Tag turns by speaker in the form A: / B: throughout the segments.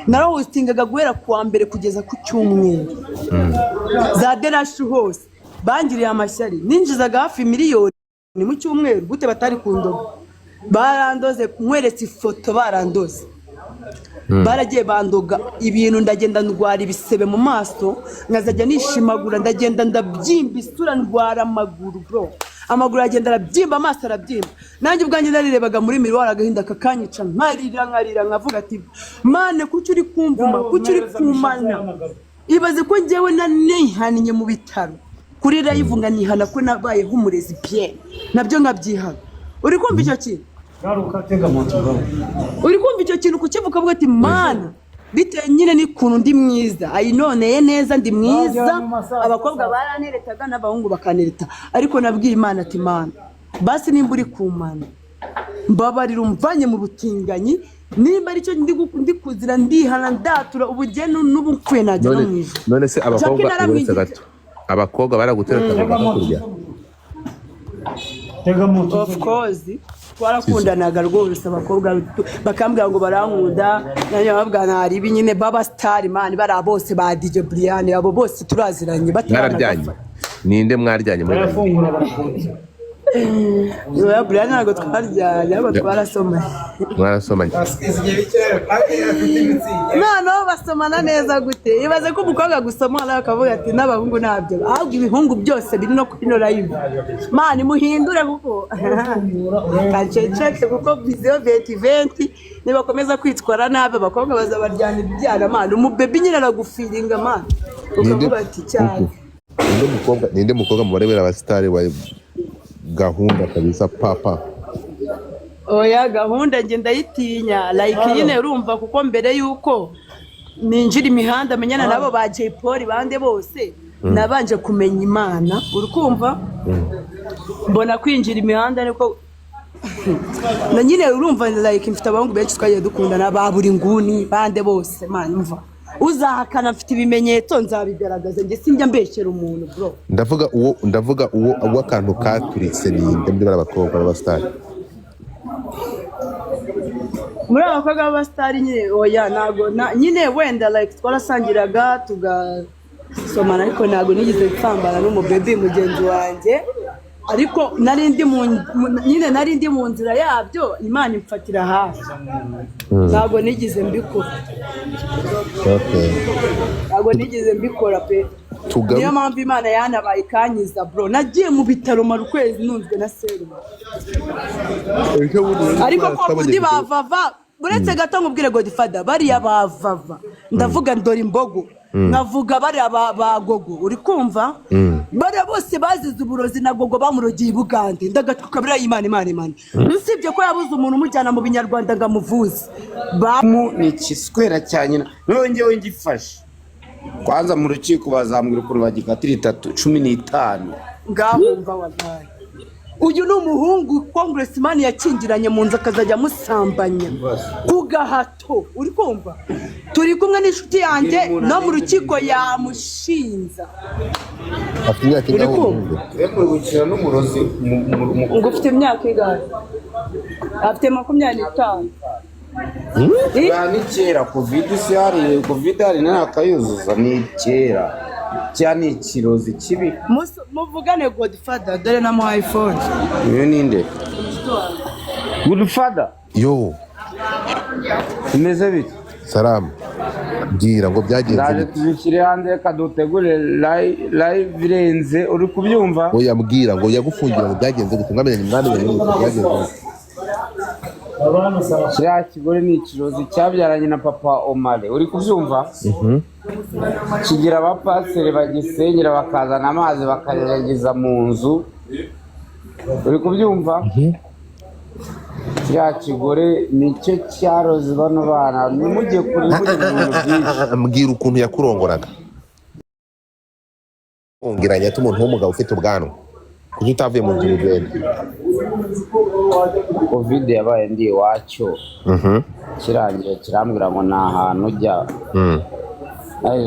A: narawustingaga guhera kuwa mbere kugeza ku cyumweru za derashi hose bangiriye amashyari ninjizaga hafi miliyoni mu cyumweru gute batari kundoga barandoze nkweretse ifoto barandoze baragiye bandoga ibintu ndagenda ndwara ibisebe mu maso nkazajya nishimagura ndagenda ndabyimba isura ndwara amaguru bro amaguru agenda arabyimba amaso arabyimba nanjye ubwanjye narirebaga muri mirwara agahinda kakanyica nkarira nkavuga ati mane kuki uri kumvuma kuki uri kumana ibaze ko njyewe nanihaniye mu bitaro kuri live nganihana ko nabaye humurezi bien nabyo ngabyihana uri kumva icyo kintu uri kumva icyo kintu kukivuka avuga ati mana bitewe nyine n'ikuntu ndi mwiza ayinoneye neza ndi mwiza abakobwa baraneretaga n'abahungu bakanereta ariko nabwiye Imana ati mana basi nimba uri kumana mbabarira umvanye mu butinganyi nimba aricyo ndi kuzira ndihana ndatura ubugeni n'ubupfuye najya no mwiza
B: none se abakobwa uretse gato abakobwa baragutereta bakakurya
A: of course twarakundanaga rwose abakobwa bakambwira ngo barankunda nanjye babwana hari ibi nyine baba star man bari bose ba DJ Brian abo bose turaziranye
B: batararyanye ninde mwaryanye muri
A: barafungura barakunze Yoya Brian ntabwo twaryanye abo twarasomanye no basomana neza gute ibaze ko umukobwa gusomana akavuga ati n'abahungu nabyo ahubwo ibihungu byose biri no kuri no live man muhindure kuko kaceceke kuko video 2020 nibakomeza kwitwara nabe abakobwa bazabaryana ibyana man umubebe nyine aragufiringa man ukavuga ati cyane
B: ninde mukobwa mubarebera abasitari wa gahunda kabisa papa
A: oya gahunda nge ndayitinya like nyine urumva kuko mbere yuko ninjira imihanda menyana nabo ba Jay Polly bande bose nabanje kumenya Imana urukumva mbona kwinjira imihanda niko na nyine urumva like mfite abahungu benshi twagiye dukundana ba buri nguni bande bose man umva uzahakana mfite ibimenyetso nzabigaragaza nge sinjya mbeshyera umuntu bro
B: ndavuga uwo akantu katuritse ninde muri abakobwa b'abasitari
A: muri abakobwa b'abasitari nyine oya ntago nyine wenda like twarasangiraga tugasomana ariko ntago nigeze nsambana n'umubebe mugenzi wanjye ariko nari ndi mu nzira yabyo Imana imfatira hafi ntago nigeze mbikora ntago nigeze mbikora pe niyo mpamvu Imana yanabaye ikanyiza bro nagiye mu bitaro mara ukwezi nunzwe na serumu ariko ko undi bavava uretse gato nkubwire Godfather bariya bavava ndavuga ndora imbogo navuga bariya bagogo uri kumva bariya bose bazize uburozi na gogo bamurogiye i Bugande ndagatuka biriya Imana usibye ko yabuze umuntu umujyana mu binyarwanda ngo amuvuze
C: ni ikiswera cya nyina nongewe ngifashe kwanza mu rukiko bazambwira ukuntu bagikatira 15
A: ngahumva wabaye uyu ni umuhungu congressman yakingiranye mu nzu akazajya musambanya ku gahato uri kumva turi kumwe n'inshuti yanjye no mu rukiko yamushinza
B: afite imyaka ingahe
C: reko gukira n'umurozi
A: ngo ufite imyaka ingahe afite 25
C: ni kera covid hari nakayuzuza ni kera cyane ikirozi kibi
A: muvugane Godfather dore na mu iPhone
C: iyo ninde Godfather
B: yo
C: imeze bite
B: salam bwira ngo byagenze
C: tubikire hanze kadutegure live renze uri kubyumva
B: oya mbwira ngo yagufungira ngo byagenze gute ngamenye mwana byagenze
C: kiriya kigore ni ikirozi cyabyaranye na papa Omale uri kubyumva kigira abapaseri bagisenyera bakazana amazi bakarengeza mu nzu uri kubyumva kiriya kigore nicyo cyaroze bano bana nimujye kuri
B: mbwira ukuntu yakurongoraga ongiranye ati umuntu w'umugabo ufite ubwanwa kuko utavuye mu nzu ugenda
C: covid yabaye ndi iwacyo kirangira kirambwira ngo nta hantu ujya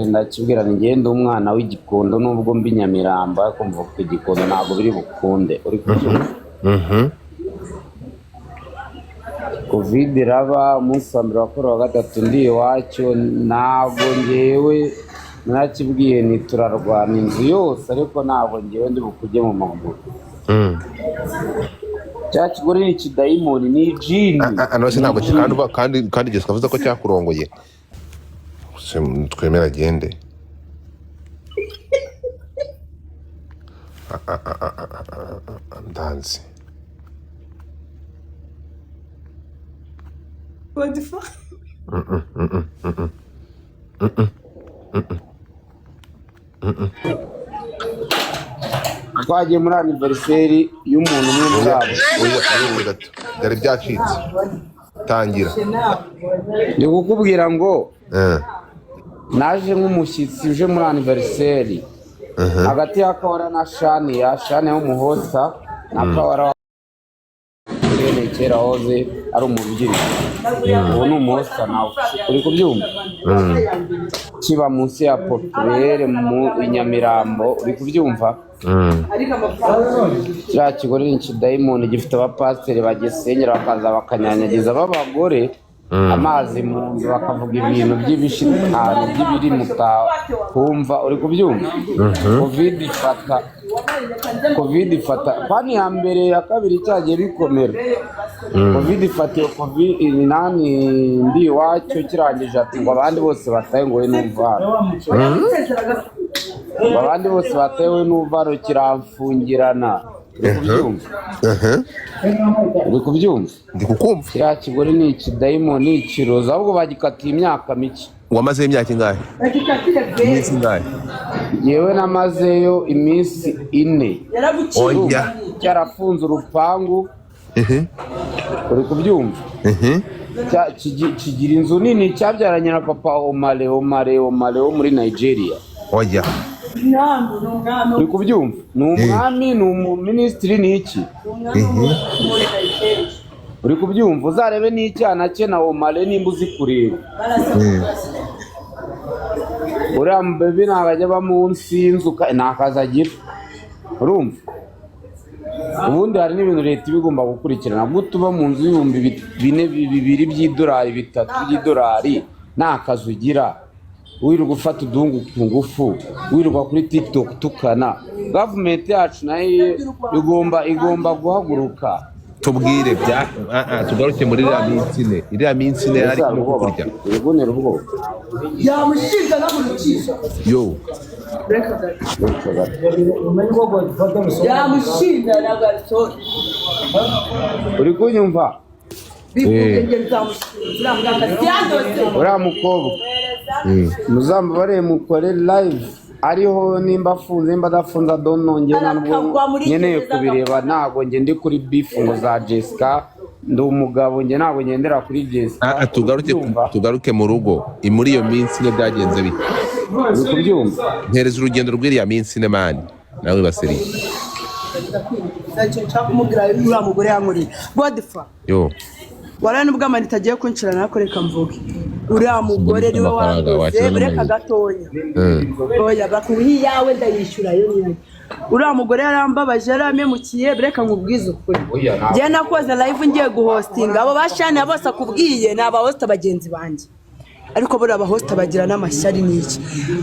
C: ndakibwira ni ngende umwana w'igikondo nubwo mbi Nyamiramba kumva ko igikondo ntabwo biri bukunde uri kubyumva covid iraba umunsi wa mbere wa kuri wa gatatu ndi iwacyo ntabwo ngewe narakibwiye ni turarwana inzu yose ariko ntabwo ngewe ndi bukujye mu maguru cya kigore ni ikidayimoni ni jini
B: anose ntabwo kandi Jessica avuze ko cyakurongoye twemera agende ndanzi
A: What the fuck?
C: twagiye muri aniveriseri y'umuntu umwe muri abo
B: gato byari byacitse tangira
C: ndi kukubwira ngo naje nk'umushyitsi uje muri aniveriseri hagati ya Kawara na Shani w'umuhosa na Kawara kera hoze ari umubyinnyi ubu ni umuhosa nawe uri kubyumva kiba munsi ya popurere mu Nyamirambo uri kubyumva kiriya kigore ni ikidayimoni gifite abapasiteri bagisenyera bakaza bakanyanyagiza b'abagore amazi mu nzu bakavuga ibintu by'ibishitani by'ibiri mutakumva uri kubyumva covid ifata pani ya mbere ya kabiri cyagiye bikomera covid ifata iyo covid nani ndi iwacyo kirangije ati ngo abandi bose bataye ngo we n'umvaro abandi bose bataye we n'umvaro kiramfungirana uri kubyumva
B: ndi kukumva
C: kiriya kigore ni ikidayimoni ikiroza ahubwo bagikatiye imyaka mike
B: wamazeyo imyaka ingahe iminsi ingahe
C: yewe namazeyo iminsi 4
B: oya
C: cyarafunze urupangu uri kubyumva kigira inzu nini cyabyaranye na papa Omale wo muri Nigeria
B: oya
C: uri kubyumva ni umwami ni umuminisitiri ni iki uri kubyumva uzarebe n'icyana cye na Omale nimba uzi kureba uriya mubebe ntabwo ajya aba munsi y'inzu ntakazi agira urumva ubundi hari n'ibintu leta iba igomba gukurikirana gute uba mu nzu y'ibihumbi 2 by'idolari 3 by'idolari nta kazi ugira wirirwa ufata uduhungu ku ngufu wirirwa kuri TikTok tukana gavumenti yacu nayo igomba guhaguruka
B: tubwire tugaruke muri iriya minsi ine ari kukurya
C: ibonera ubwo
A: yamushinga n'amurukisha
B: yo
A: yamushinga n'agato
C: uri kunyumva uriya mukobwa muzambabare mukore live ariho nimba afunze nimba adafunze adononge ntabwo nkeneye kubireba ntabwo nge ndi kuri bifu ngo za Jessica ndi umugabo nge ntabwo ngendera kuri Jessica
B: tugaruke mu rugo muri iyo minsi ine byagenze bite
C: uri kubyumva
B: ntereza urugendo rw'iriya minsi ine mani nawe baseri
A: nshaka kumubwira uriya mugore yankoreye Godfa
B: yo
A: warane ubwo amanita agiye kunshirana ariko reka mvuge uriya mugore niwe wanguze reka gatonya oya bakuhi yawe ndayishyura yo nyine uriya mugore yarambabaje yaramemukiye reka nkubwize ukuri njye nakoze live ngiye guhostinga abo bashane bose akubwiye ni abahosta bagenzi banjye ariko buriya abahosta bagira n'amashyari n'iki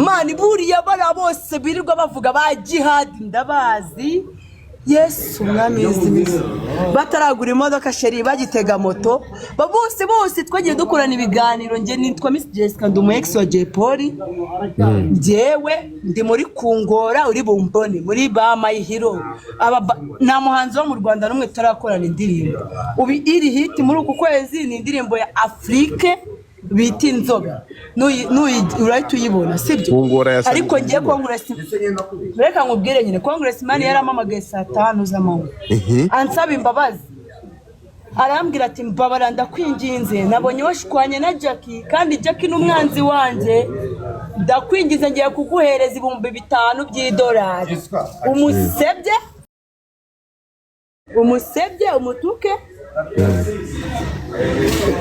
A: mani buriya bara bose birirwa bavuga ba jihad ndabazi Yesu umwami w'izimizi bataragura imodoka sheri bagitega moto bose twagiye dukorana ibiganiro nge nitwa Miss Jessica ndi umu ex wa Jay Polly njyewe ndi muri Kungora uri bumbone muri ba My Hero nta muhanzi wo mu Rwanda n'umwe turakorana indirimbo ubi iri hit muri uku kwezi ni indirimbo ya Afrique bita Inzoga urahita uyibona sibyo ariko ngiye kongresi reka nkubwire nyine congressman yaramamagaye saa 5 z'amanywa ansaba imbabazi arambwira ati mbabara ndakwinginze nabonye washkwanye na Jackie kandi Jackie n'umwanzi wanje ndakwingize ngiye kuguhereza 5,000 by'idolari umusebye umutuke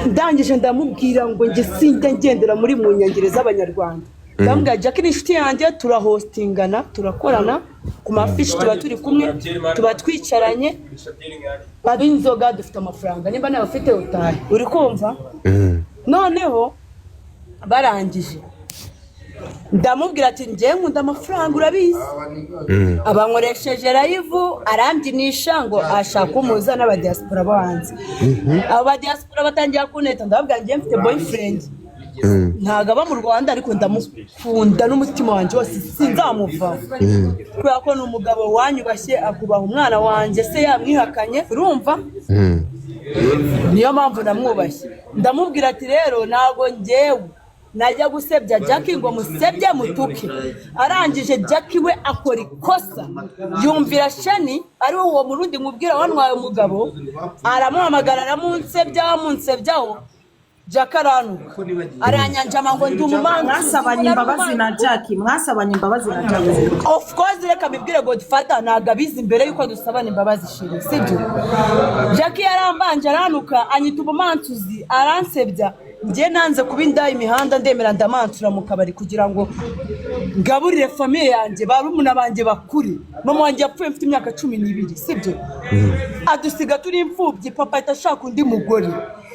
A: ndangije ndamubwira ngo nge sinjya ngendera muri mu nyangire z'abanyarwanda ndambwira Jackie ni inshuti yanjye turahostingana turakorana ku mafishi tuba turi kumwe tuba twicaranye bari inzoga dufite amafaranga nimba nawe ufite utahe uri kumva noneho barangije ndamubwira ati njye nkunda amafaranga urabizi abankoresheje live arambyisha ngo ashaka umuza n'abadiaspora banze abo badiaspora batangiye kuneta ndababwira njye mfite boyfriend ntago aba mu Rwanda ariko ndamukunda n'umutima wanjye wose sinzamuva kubera ko ni umugabo wanyubashye akubaha umwana wanjye se yamwihakanye urumva niyo mpamvu namwubashye ndamubwira ati rero ntago njyewe najya gusebya Jackie ngo musebye mutuke arangije Jackie we akora ikosa yumvira Shani ari uwo murundi mubwira wantwaye umugabo aramuhamagara aramunsebyaho Jackie aranuka aranyanjama ngo ndi umumanga
D: mwasabanye imbabazi na Jackie
A: of course reka bibwire Godfather nagabizi imbere yuko dusabana imbabazi shiri sibyo Jackie yarambanje aranuka anyita ubumantuzi aransebya njye nanze kubinda imihanda ndemera ndamansura mu kabari kugira ngo ngaburire famille yanjye barumuna banje bakuri mama wanjye yapfuye mfite imyaka 12 sibyo adusiga turi imfubyi papa itashaka undi mugore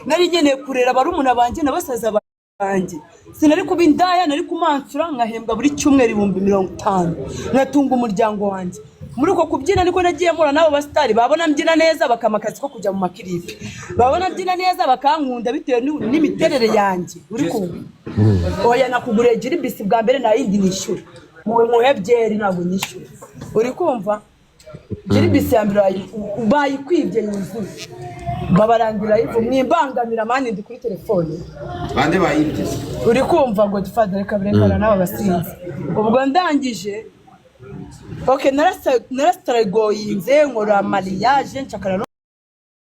A: nari ngeneye kurera barumuna banje nabasaza banje sinari kubindaya nari kumansura nkahembwa buri cyumweru 50,000 ngatunga umuryango wanjye muri uko kubyina niko nagiye mura nabo bastari babona mbyina neza bakamakazi ko kujya mu makiripe babona mbyina neza bakankunda bitewe n'imiterere yanjye uri kumva oya nakugure jiribisi bwa mbere na yindi nishyura muhe byeri ntabwo nishyura uri kumva jiribisi ya mbere bayikwibye yuzuye babarangira ivu mwimbangamira mani ndi kuri telefone
C: bande bayibye
A: uri kumva ngo Godfather reka birekana nabo basinzi ubwo ndangije okay narastaragoyinze nkora mariage nshakara no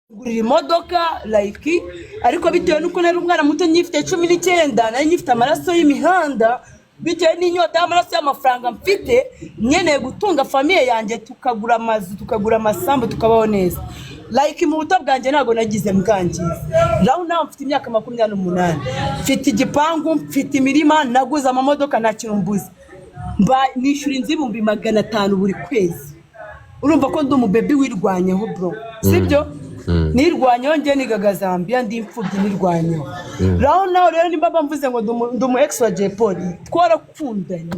A: gurira imodoka like ariko bitewe nuko nari umwana muto nyifite 19 nari nyifite amaraso y'imihanda bitewe n'inyota y'amaraso y'amafaranga mfite nyeneye gutunga famille yanjye tukagura amazu tukagura amasambu tukabaho neza like mu buto bwanjye ntago nagize mwangiza raho naho mfite imyaka 28 mfite igipangu mfite imirima naguze amamodoka nta kintu mbuze nishyura inzu 500 buri kwezi urumva ko ndi umubebe wirwanyeho bro sibyo nirwanyeho njye nigaga Zambia ndi imfubyi nirwanyeho raho naho rero nimba mvuze ngo ndi umu ex wa J-Paul twarakundanye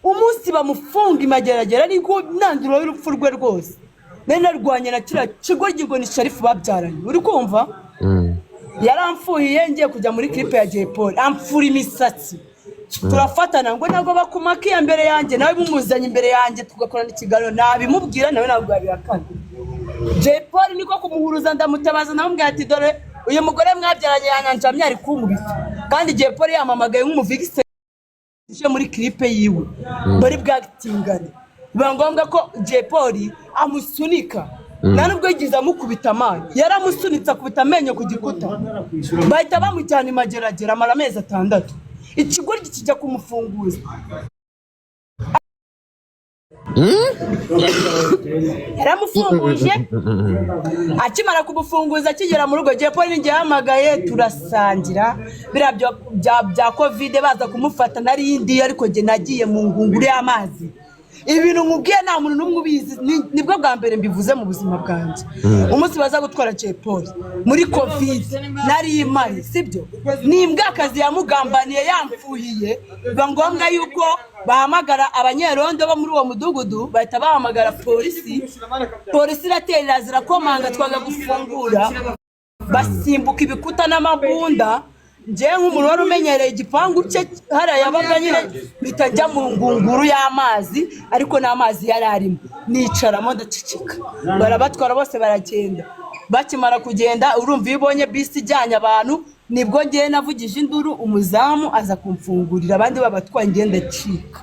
A: umunsi bamufunga imageragera ariko nandiro y'urupfu rwe rwose nari narwanye na kira kigo gigo ni Sharifu babyaranye uri kumva yaramfuhiye ngiye kujya muri clip ya J-Paul amfura imisatsi turafatana ngo ntabwo bakumakiye mbere yanjye nawe bumuzanye imbere yanjye tugakorana ikiganiro nabimubwira nawe ntabwo yabihakana J-Paul niko kumuhuruza ndamutabaza namubwira ati dore uyu mugore mwabyaranye yanyanjamye ari kunkubita kandi J-Paul yamamagaye nk'umuvigise muri clip yiwe bari bwagitingane biba ngombwa ko J-Paul amusunika nubwo yigize amukubita amani yaramusunitse akubita amenyo ku gikuta bahita bamujyana imageragera amara amezi 6 ikigoryi kijya kumufunguza yaramufunguje akimara kumufunguza kigera mu rugo J-Paul ninjye yahamagaye turasangira bira bya covid baza kumufata nari yindi ariko nge nagiye mu ngunguru y'amazi ibintu mubwiye nta muntu numwe ubizi nibwo bwa mbere mbivuze mu buzima bwanjye umunsi baza gutwara J-Paul muri covid nari imari sibyo nimbwa akazi yamugambaniye yamfuhiye biba ngombwa yuko bahamagara abanyerondo bo muri uwo mudugudu bahita bahamagara polisi iraterera zirakomanga twaga gufungura basimbuka ibikuta n'amabunda nje nk'umuntu wari umenyereye igipangu cye hariya yabaga nyine bitajya mu ngunguru y'amazi ariko n'amazi yari arimo nicaramo ndacicika barabatwara bose baragenda bakimara kugenda urumva iyo ubonye bisi ijyanye abantu nibwo ngiye navugije induru umuzamu aza kumfungurira abandi babatwaye ngenda cika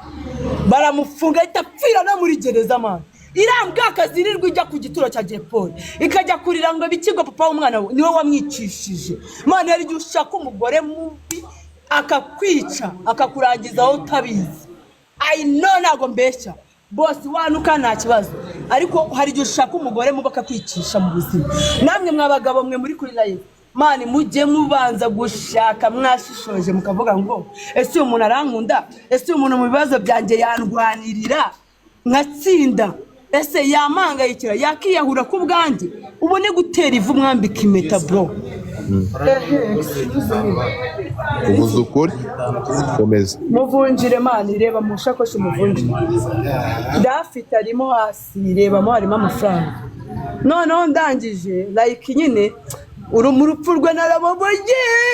A: baramufunga ahita apfira no muri gereza amana irambwa akazirirwa ijya ku gituro cya J-Paul ikajya kurira ngo bikigo papa w'umwana niwe wamwicishije mana yari giye ushaka umugore mubi akakwica akakurangiza aho utabizi I know nago mbeshya boss wanuka nta kibazo ariko hari giye ushaka umugore mubi akakwicisha mu buzima namwe mwabagabo mwe muri kuri live mani mujye mubanza gushaka mwashishoje mukavuga ngo ese uyu muntu arankunda, ese uyu muntu mu bibazo byanjye yandwanirira nkatsinda, ese yamangayikira yakiyahura ku bwanjye, ubone gutera ivu mwambika impeta bro.
B: uvuze ukuri komeza
A: Muvunjire mani, reba mu shakoshi muvunjire, ndafite arimo hasi, rebamo harimo amafaranga. Noneho ndangije like nyine mu rupfu rwe narababaye,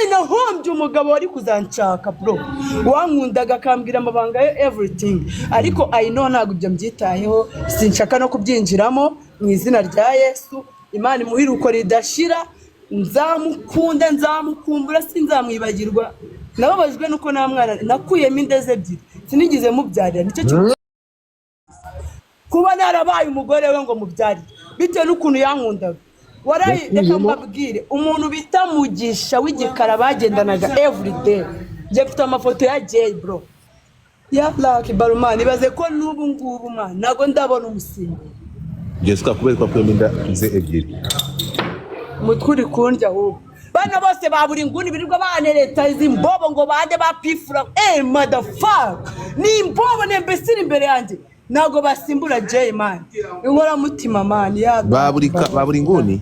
A: nahombye umugabo wari kuzanshaka bro, wankundaga akambwira amabanga ye everything, ariko I know ntabwo ibyo mbyitayeho, sinshaka no kubyinjiramo. Mu izina rya Yesu, Imana imuhiruko ridashira, nzamukunda nzamukumbura sinzamwibagirwa. Nababajwe nuko nta mwana nakuyemo indeze ebyiri sinigize mubyarira, nicyo cyo kuba narabaye umugore we ngo mubyarire bitewe n'ukuntu yankundaga. Warayi reka mbabwire, umuntu bita Mugisha w'igikara bagendanaga everyday, je mfite amafoto ya Jay bro ya Lucky Barumani, baze ko n'ubu ngubu mwana nago ndabona umusinga
B: Jessica kubera ko akuyemo inda ze ebyiri
A: mutwe uri kundya ahubwo. Bana bose babura inguni birirwa banereta izi mbobo ngo bande bapifura, motherfucker ni imbobo nembesira imbere yanjye, nago basimbura Jay man, inkora mutima man ya
B: babura inguni.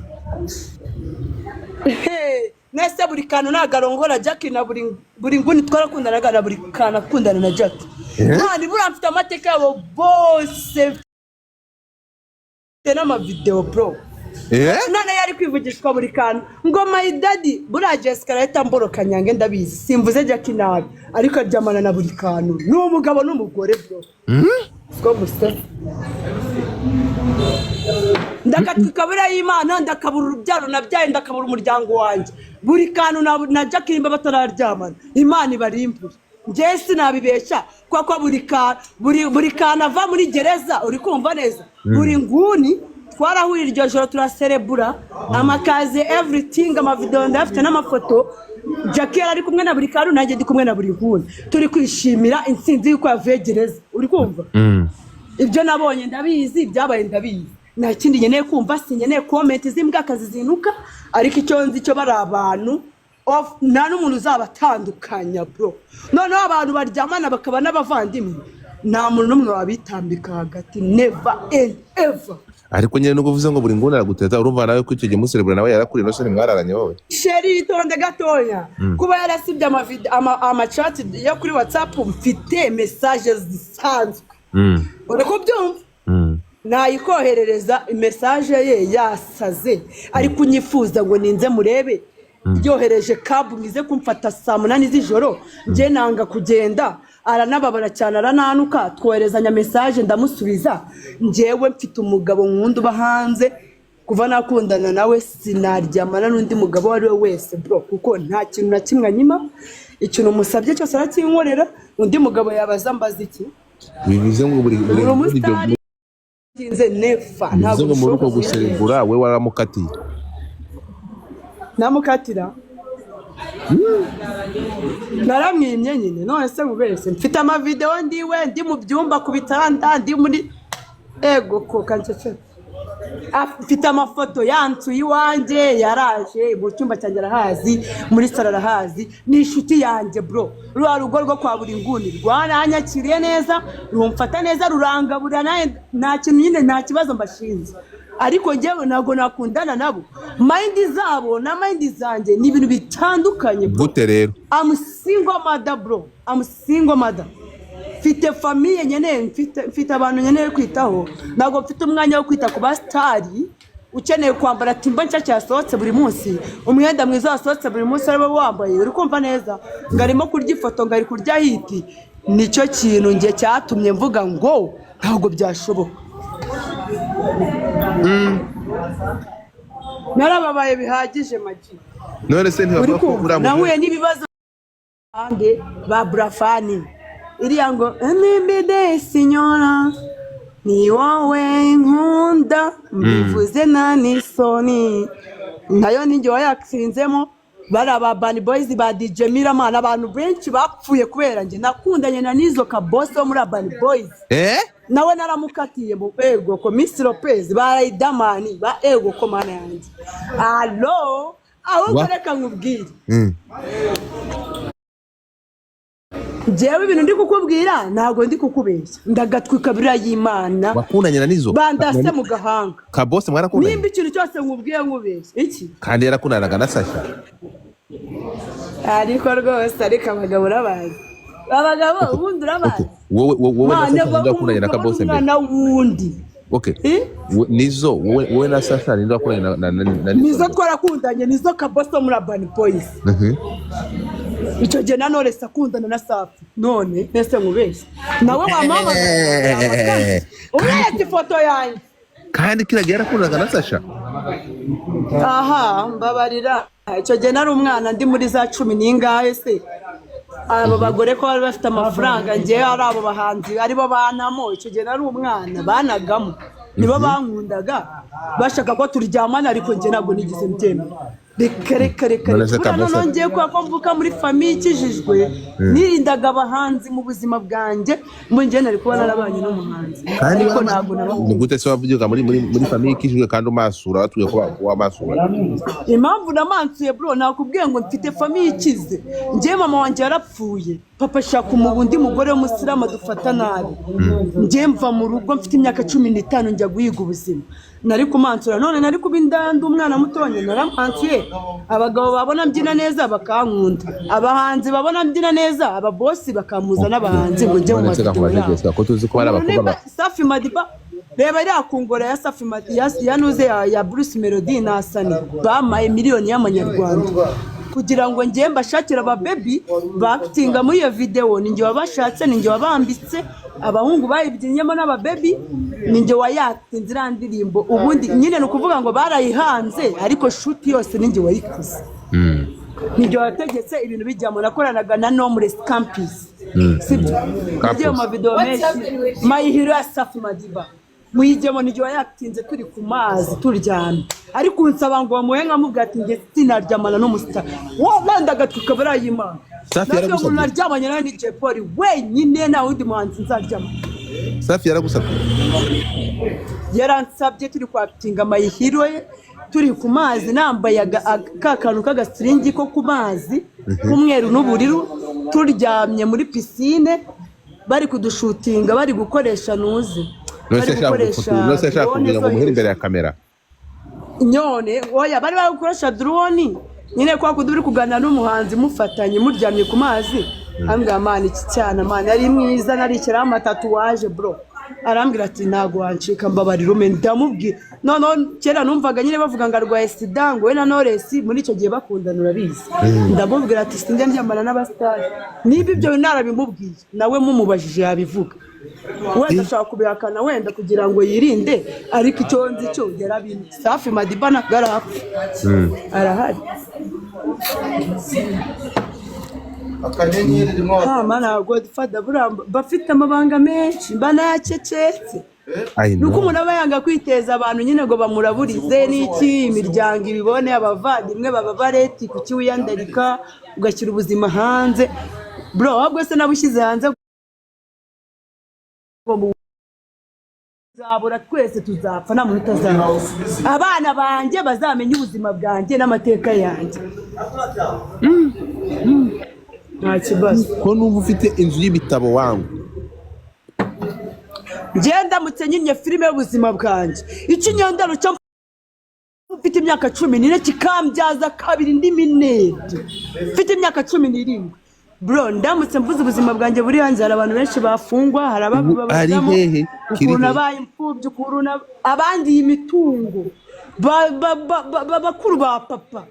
A: Nese buri kantu nagarongora Jackie na buri nguni twarakundanaga na buri kantu akundana na Jackie. Mani bura mfite amateka yabo bose n'ama video bro. None yari kwivugishwa buri kantu ngo my daddy bura Jessica leta mboroka nyange ndabizi, simvuze Jackie nabi ariko aryamana na buri kantu n'umugabo n'umugore bro. Sko muste ndakatwikabura y'Imana, ndakabura urubyaro nabyaye, ndakabura umuryango wanjye, buri kantu na Jackie nimba batararyamana Imana ibarimbure. Njye sinabibesha kwa buri kantu ava muri gereza, uri kumva neza, buri nguni twarahuye iryo joro turaserebura amakaze everything, amavideo ndafite n'amafoto. Jackie ari kumwe na buri kantu, nanjye ndi kumwe na buri nguni, turi kwishimira intsinzi y'uko yavuye gereza, uri kumva. Ibyo nabonye ndabizi, byabaye ndabizi, nta kindi nkeneye kumva, sinkeneye comment z'imbwa akazi zinuka, ariko icyo nzi cyo bari abantu nta n'umuntu uzabatandukanya bro. Noneho abantu baryamana bakaba n'abavandimwe, nta muntu n'umwe wabitambika hagati, never and ever.
B: Ariko nyine nuko uvuze ngo buri nguni araguteta, urumva nawe ko icyo gihe muserebura nawe yarakuri no se mwararanye wowe.
A: Sheri itonde gatoya, kuba yarasibye amachat yo kuri WhatsApp, mfite messages zisanzwe. Uri kubyumva? Nayikoherereza message ye yasaze, ari kunyifuza ngo ninze murebe, yohereje kabu ngize kumfata saa 8 z'ijoro, nje nanga kugenda, aranababara cyane arananuka, twoherezanya message ndamusubiza. Njewe mfite umugabo nkunda uba hanze, kuva nakundana nawe sinaryamana n'undi mugabo wari we wese bro, kuko nta kintu na kimwe nyima, ikintu musabye cyose arakinkorera. Undi mugabo yabaza mbaza iki,
B: bivuze ngo buri
A: nze nefa
B: ntabwo mu ruko guserebura we waramukatiye.
A: Namukatira naramwimye nyine, none se mubese mfite ama video ndiwe ndi mu byumba ku bitanda, ndi muri ego ko kancece, afite amafoto yantu yiwanje, yaraje mu cyumba cyanjye arahazi, muri sala arahazi, ni inshuti yanjye bro. Rwa rugo rwo kwa buri nguni rwananyakiriye neza, rumfata neza, rurangabura, nta kintu nyine, nta kibazo mbashinze. Ariko njyewe ntabwo nakundana nabo, mind zabo na mind zanjye ni ibintu bitandukanye bro.
B: Gute rero?
A: I'm single mother bro, I'm single mother. Mfite famille nyene, mfite abantu nyene kwitaho, ntabwo mfite umwanya wo kwita ku bastari ukeneye kwambara timba nshya cyasohotse buri munsi, umwenda mwiza wasohotse buri munsi ari wambaye, uri kumva neza, ngarimo kurya ifoto, ngari kurya hiti. Nicyo kintu ngiye cyatumye mvuga ngo ntabwo byashoboka. Narababaye bihagije maji.
B: None se ntibavuga ko uramuye
A: nahuye n'ibibazo ande ba Brafani iriya ngo NBD signora ni wowe nkunda mbivuze nani soni, nayo ninjye wayaksinzemo. Bari aba Bani Boys ba DJ Miraman, abantu benshi bapfuye kubera njye nakundanye na Nizo ka boss wo muri Bani Boys. Nawe naramukatiye mu ego ko Miss Lopez ba Riderman ba ego ko mana yanjye. Allo ahubwo reka nkubwire njyewe ibintu ndi kukubwira ntabwo ndi kukubeshya ndagatwika biriya y'Imana
B: wakundanye na Nizo
A: bandase mu gahanga
B: kabose mwarakundanye
A: nimba ikintu cyose nkubwiye nkubeshya iki
B: kandi yarakundanaga na Sasha
A: ariko rwose ariko abagabo urabazi abagabo ubundi urabazi
B: wowe na Sasha ndakundanye na kabose mbere
A: na wundi
B: okay Nizo wowe na Sasha ndakundanye na
A: Nizo twarakundanye Nizo kabose muri Urban Boys icyo gihe na Knowless akundana na Safi none ese nkubeshya nawe wamama uretse ifoto yanjye
B: kandi kiragiye yarakundanaga na Sasha
A: aha mbabarira icyo gihe nari umwana ndi muri za 10 n'ingahe se abo bagore ko bari bafite amafaranga ngewe ari abo bahanzi aribo banamo icyo gihe nari umwana banagamo nibo bankundaga bashaka ko turyamana ariko nge ntabwo nigize mbyemera reka nongeye ko mvuka muri famiye ikijijwe nirindaga abahanzi mu buzima bwanjye ngo nge nari kuba narabanye n'umuhanzi ariko ntabwo
B: ni gute se wavuga muri famiye ikijijwe kandi umasura watuye ko wamasura
A: impamvu namansuye bro nakubwiye ngo mfite famiye ikize nge mama wanjye yarapfuye papa shaka undi mugore w'umusiramu dufata nabi nge mva mu rugo mfite imyaka 15 njya guhiga ubuzima nari kumansura none nari kubindandi umwana mutonye naramansuye abagabo babona mbyina neza bakankunda abahanzi babona mbyina neza aba boss bakamuza n'abahanzi ngo nje mu mategeko
B: ko tuzi ko ari abakobwa
A: Safi Madiba reba iriya kungora ya Safi Madiba yanuze ya Bruce Melody na Sani bamaye miliyoni y'amanyarwanda kugira ngo ngiye mbashakira aba baby bakitinga muri iyo video ninjye wabashatse ninjye wabambitse abahungu bayibyinyemo n'aba baby ninjye wayatinze irandirimbo ubundi nyine nukuvuga ngo barayihanze ariko shoot yose ninjye wayikoze ninjye wategetse ibintu bijyamo nakoranaga na Nomres Campus sibyo ngiye mu video menshi My Hero ya Safi Madiba muyijyemo ninjye wayatinze turi ku mazi turyamye ariko unsaba ngo bamuhe nkamubwira ati nge sinaryamana n'umusita wandaga tukabara y'Imana
B: Safi yaragusabye
A: naryamanye na DJ Paul wenyine na wundi muhanzi nzaryama
B: Safi yaragusabye
A: yaransabye turi kwatinga My Hero turi ku mazi nambaye akakantu k'agasiringi ko ku mazi k'umweru n'uburiru turyamye muri piscine bari kudushutinga bari gukoresha nuzi
B: no se shaka kugira ngo muhere imbere ya kamera
A: nyone oya bari gukoresha drone nyine kwa kuduri kuganira n'umuhanzi mufatanye muryamye ku mazi ambwira man iki cyana man yari mwiza narikira amatatuwaje bro arambwira ati nago wancika mbabarira ume ndamubwira none kera numvaga nyine bavuga ngo arwaye sida ngo we na Knowless muri icyo gihe bakundana urabizi ndamubwira ati sinde ndyamana n'abastari niba ibyo narabimubwiye nawe mumubajije yabivuga wenda ashaka kubihakana wenda kugira ngo yirinde ariko icyo nzi cyo yarabimye Safi Madiba na garapfa arahari
E: akanyenyeri rimwe
A: mana Godfather buramba bafite amabanga menshi banayacecetse nuko umuntu aba yanga kwiteza abantu nyine ngo bamuraburize n'iki imiryango ibibone abavandimwe baba bareti kuki wiyandarika ugashyira ubuzima hanze bro ahubwo se nabushyize hanze zabura twese tuzapfa nta muntu utazapfa abana banjye bazamenye ubuzima bwanjye n'amateka yanjye nta kibazo
B: ko numva ufite inzu y'ibitabo wangu
A: ndamutse nyine filime y'ubuzima bwanjye ikinyondaro cyo mfite imyaka 14 kikambyaza kabiri ndi minete mfite imyaka 17 bro ndamutse mvuze ubuzima bwanjye buri hanze hari abantu benshi bafungwa hari ababibabazamo ukuntu abaye imfubyi ukuntu abandi imitungo bakuru ba papa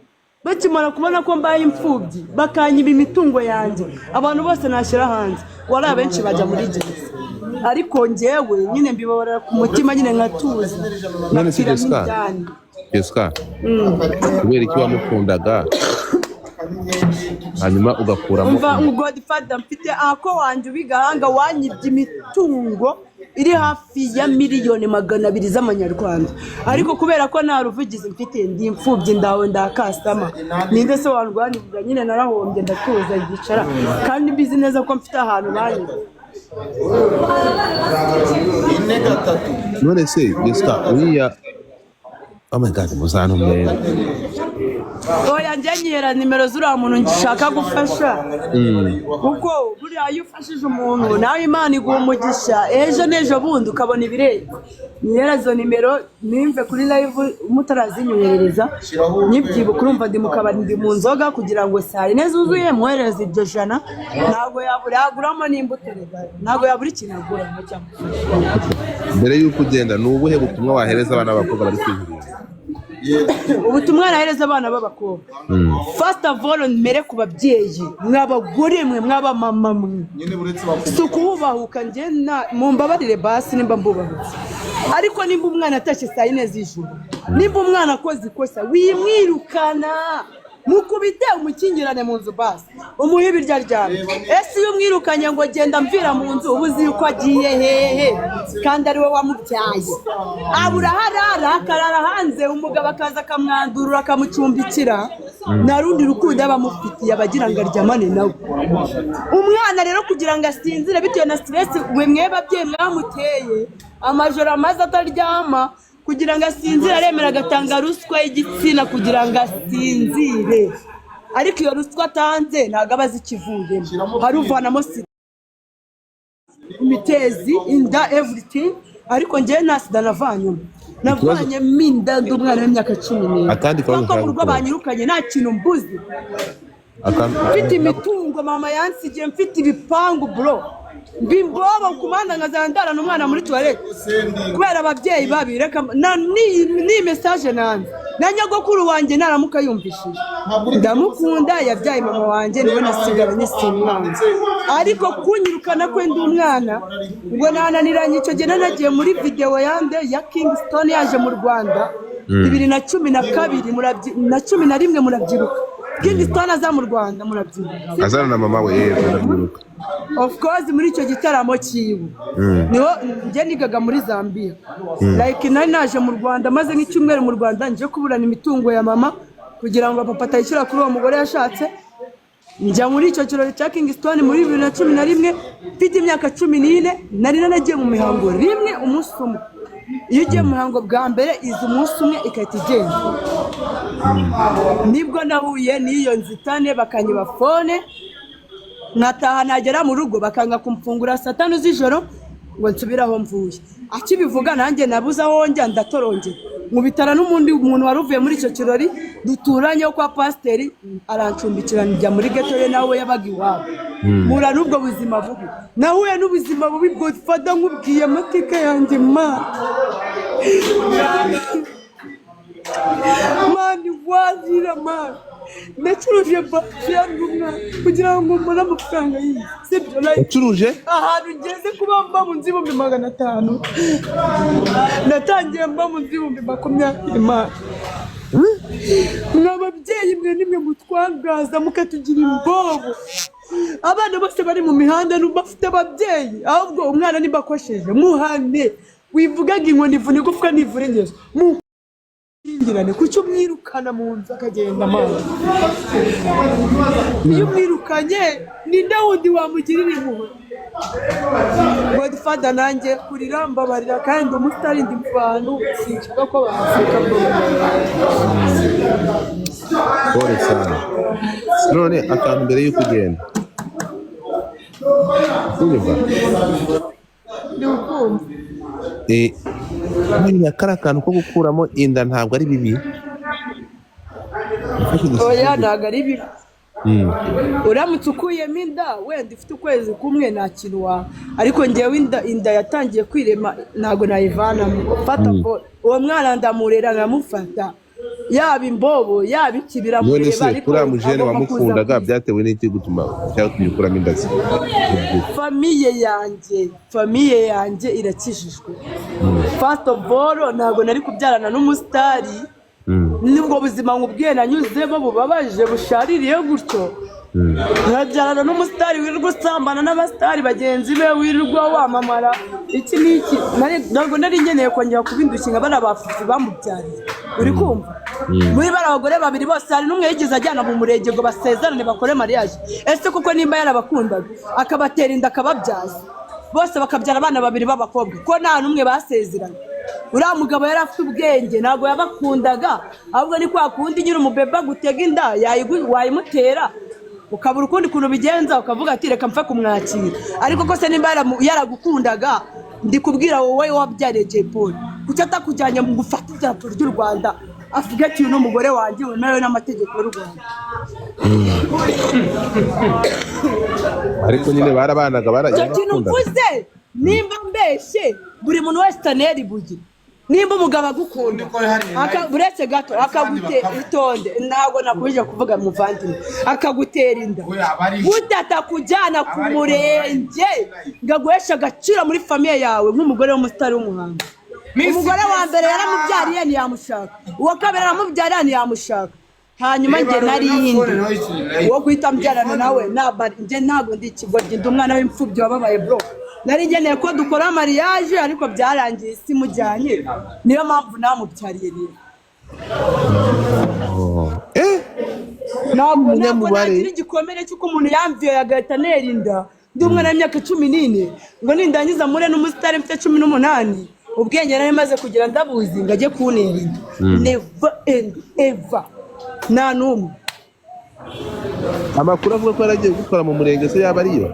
A: bakimara kubona ko mbaye imfubyi bakanyiba imitungo yanjye abantu bose nashyira hanze wari abenshi bajya muri gereza ariko njyewe nyine mbibabarira ku mutima nyine nkatuza
B: none si Jessica kubera iki wamukundaga hanyuma ugakuramo
A: umva Godfather mfite ako wanje ubigahanga wanyibye imitungo iri hafi ya miliyoni 200 z'amanyarwanda ariko kubera ko nta ruvugizi mfite ndi imfubyi ndawe ndakasama ninde se wandwanivuga nyine narahombye ndatuza igicara kandi mbizi neza ko mfite ahantu banyu
E: ine gatatu
B: none se Jessica uriya oh my god muzantumye
A: oya njye nyihera nimero z'uriya muntu ngishaka gufasha kuko buriya iyo ufashije umuntu nawe Imana iguha umugisha ejo n'ejo bundi ukabona ibirego nyihera izo nimero nimve kuri live mutarazinyohereza nyibyibuka urumva ndi mu kabari ndi mu nzoga kugira ngo saa yine zuzuye muhereze iryo jana ntabwo yaguramo n'imbuto ntabwo yabura ikintu agura
B: mbere y'uko ugenda ni ubuhe butumwa wahereza abana b'abakobwa bari kwihurira
A: ubutumwa nahereza abana b'abakobwa first of all mbere ku babyeyi mw'abagore mwe mw'abamama mwe si ukububahuka njye mumbabarire basi nimba mbubahutse ariko nimba umwana atashye saa yine z'ijoro nimba umwana akoze ikosa wimwirukana mukubite umukingirane mu nzu basi umuhe ibiryo aryamye ese iyo umwirukanye ngo genda mvira mu nzu uba uzi yuko agiye hehe kandi ari we wamubyaye abura harara akarara hanze umugabo akaza akamwandurura akamucumbikira nta rundi rukundo aba amufitiye abagira ngo aryamane nawe umwana rero kugira ngo asinzire bitewe na stress we mwebabyeyi mwamuteye amajoro amaze ataryama kugira ngo asinzire aremera agatanga ruswa y'igitsina kugira ngo asinzire ariko iyo ruswa atanze ntabwo aba azi ikivuyemo hari uvanamo imitezi inda everything ariko njyewe nta sida navanyemo navanyemo inda ndi umwana w'imyaka 10 kuko mu rugo banyirukanye nta kintu mbuzi mfite imitungo mama yansigiye mfite ibipangu bro mbimbobo kumanda nkazandarana umwana muri toilette kubera ababyeyi babi reka ni message nanze na nyogokuru wanjye naramuka yumvishije ndamukunda yabyaye mama wanjye niwe nasigaranye simwanze ariko kunyirukana kwe ndi umwana ngo nananiranye icyo gihe nanagiye muri video yande ya Kingston yaje mu Rwanda 2012 na 11 murabyiruka Kingston aza mu Rwanda murabyiruka
B: azana na mama we murabyiruka
A: of course muri icyo gitaramo cyiwe niho njye nigaga muri Zambia like nari naje mu Rwanda maze nk'icyumweru mu Rwanda nje kuburana imitungo ya mama kugira ngo papa atayishyira kuri uwo mugore yashatse njya muri icyo kirori cya Kingston muri 2011 mfite imyaka 14 nari nanagiye mu mihango rimwe umunsi umwe iyo ugiye mu mihango bwa mbere izi umunsi umwe ikahita igenda nibwo nahuye n'iyo nzitane bakanyiba fone nkataha nagera mu rugo bakanga kumfungura saa 5 z'ijoro ngo nsubire aho mvuye akibivuga nanjye nabuze aho njya ndatorongera nkubitara n'umundi muntu wari uvuye muri icyo kirori duturanye kwa pasiteri arancumbikira njya muri ghetto ye nawe yabaga iwabo mura n'ubwo buzima bubi nahuye n'ubuzima bubi bwo fada nkubwiye amateka yanjye mani wazira mani nacuruje bakiyandumwa kugira ngo mbone amafaranga yiyi sibyo
B: nacuruje
A: ahantu ngeze kuba mba mu nzu 500 natangiye mba mu nzu 20 mani mwababyeyi mwe nimwe mutwangaza mukatugira imbobo abana bose bari mu mihanda n'ubafite ababyeyi ahubwo umwana nibakosheje muhane wivugaga inkoni ivuna igufwa nivura ingeso ingirane kucyo mwirukana mu nzu akagenda amana iyo mwirukanye ninde wundi wamugirira impuhwe Godfather nanjye kurira mbabarira kandi umusitari ndi mvantu sinshaka ko bafika bwo
B: Pole sana none akantu mbere y'uko ugenda urumva
A: ndukumva
B: Menya karakantu ko gukuramo inda ntabwo ari bibi.
A: Oya ntabwo ari bibi. Uramutse ukuyemo inda wenda ifite ukwezi kumwe nta kintu wa ariko ngewe inda yatangiye kwirema ntabwo nayivanamo fata uwo mwana ndamurera nkamufata yaba imbobo yaba ikibira
B: muri ariko kuri mujene wamukundaga byatewe n'iki gutuma cyatumye ukuramo inda ze
A: famiye yanjye irakijijwe first of all ntabwo nari kubyarana n'umusitari nibwo buzima nkubwiye nanyuzemo bubabaje bushaririye gutyo nkabyarana n'umusitari wirirwa usambana n'abasitari bagenzi be wirirwa wamamara iki n'iki ntabwo nari ngeneye kongera kubindukinga bana bafuzi bamubyariye uri kumva muri bari abagore babiri bose hari n'umwe yigeze ajyana mu murenge ngo basezerane bakore mariage ese kuko nimba yarabakundaga akabatera inda akababyaza bose bakabyara abana babiri b'abakobwa ko nta n'umwe basezeranye uriya mugabo yari afite ubwenge ntabwo yabakundaga ahubwo ni kwa kundi nyiri umubeba gutega inda wayimutera ukabura ukundi kuntu bigenza ukavuga ati reka mpfe kumwakira ariko ko se nimba yaragukundaga ndi kubwira wowe wabyariye Jay Polly kuki atakujyanye mu gufata idarapo ry'u Rwanda avuga ati uyu ni umugore wanjye wemerewe n'amategeko y'u Rwanda.
B: ariko nyine barabanaga
A: icyo kintu mvuze nimba mbeshye buri muntu wese taneri bugi nimba umugabo agukunda buretse gato akagutera itonde ntabwo nakubije kuvuga muvandimwe akagutera inda utatakujyana ku murenge ngaguhesha agaciro muri famiye yawe nk'umugore w'umusitari w'umuhanga umugore wa mbere yaramubyariye ntiyamushaka uwa kabiri aramubyariye ntiyamushaka hanyuma njye nari yindi wo guhita mbyarana nawe njye ntabwo ndi ikigoryi ndi umwana w'imfubyi wababaye bro nari ngeneye ko dukora mariage ariko byarangiye isi mujyanye niyo mpamvu namubyariye rero ntabwo nagira igikomere cy'uko umuntu yamviye agahita anera inda ndi umwana w'imyaka 14 ngo nindangiza mure n'umusitari mfite 18 ubwenge nari maze kugira ndabuzi ngo ajye kuntera inda never and ever nta n'umwe
B: amakuru avuga ko yaragiye gukora mu murenge se yaba ariyo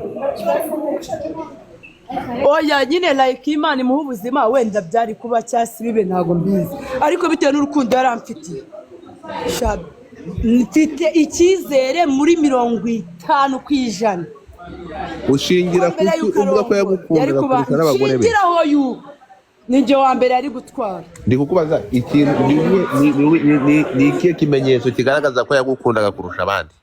A: oya nyine like Imana imuha ubuzima wenda byari kuba cyasi bibe ntago mbizi ariko bitewe n'urukundo yaramfitiye mfite icyizere muri 50%
B: ushingira kuki uvuga ko yagukundaga kurusha n'abagore be
A: ninjye wa mbere ari gutwara
B: ndi kukubaza ikintu ni ikihe kimenyetso kigaragaza ko yagukundaga kurusha abandi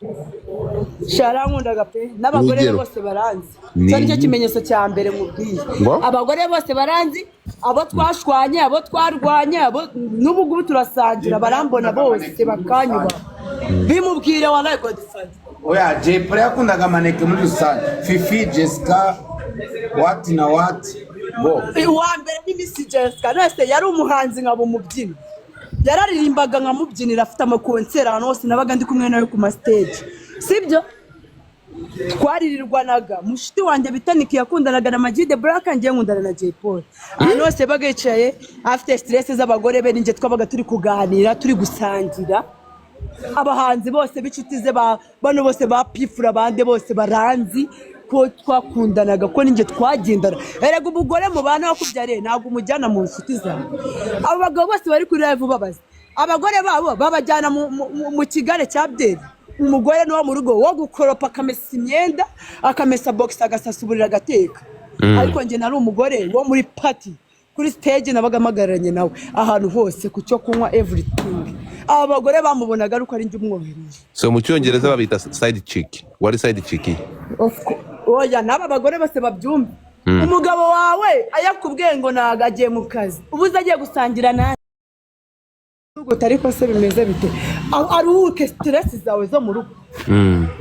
A: sharankundaga pe n'abagore bose baranzi cyo nicyo kimenyetso cya mbere mubwiye abagore bose baranzi abo twashwanye abo twarwanye abo n'ubugubu turasangira barambona bose bakanyuba bimubwire wallahi Godfather
C: oya Jay Polly yakundaga maneke muri rusange Fifi Jessica what na what
A: uwa mbere ni Miss Jessica nase yari umuhanzi nkabo mubyina yararirimbaga nkamubyinira afite amakonsera ahantu hose nabaga ndi kumwe nawe ku ma stage sibyo twaririrwanaga mushiti wanjye bitaniki yakundanaga na Majide Black ngiye nkundana na Jay Polly ahantu hose bagayicaye afite stress z'abagore be ninjye twabaga turi kuganira turi gusangira abahanzi bose b'inshuti ze bano bose bapifura bande bose baranzi ko twakundanaga ko ninjye twagendana erega umugore mu bana wakubyariye ntabwo umujyana mu nshuti zawe abo bagabo bose bari kuri live babaza abagore babo babajyana mu kigare cya byeri umugore no mu rugo wo gukoropa akamesa imyenda akamesa box agasasuburira agateka ariko njye nari umugore wo muri party kuri stage nabaga magaranye nawe ahantu hose ku cyo kunywa everything abagore bamubonaga ari uko ari njye umwohereje
B: so mu cyongereza babita side chick wari side chick
A: oya naba bagore bose babyumva umugabo wawe ayakubwiye ngo nagagiye mu kazi ubuze agiye gusangira nawe ubwo tariko se bimeze bite aruhuke stress zawe zo mu rugo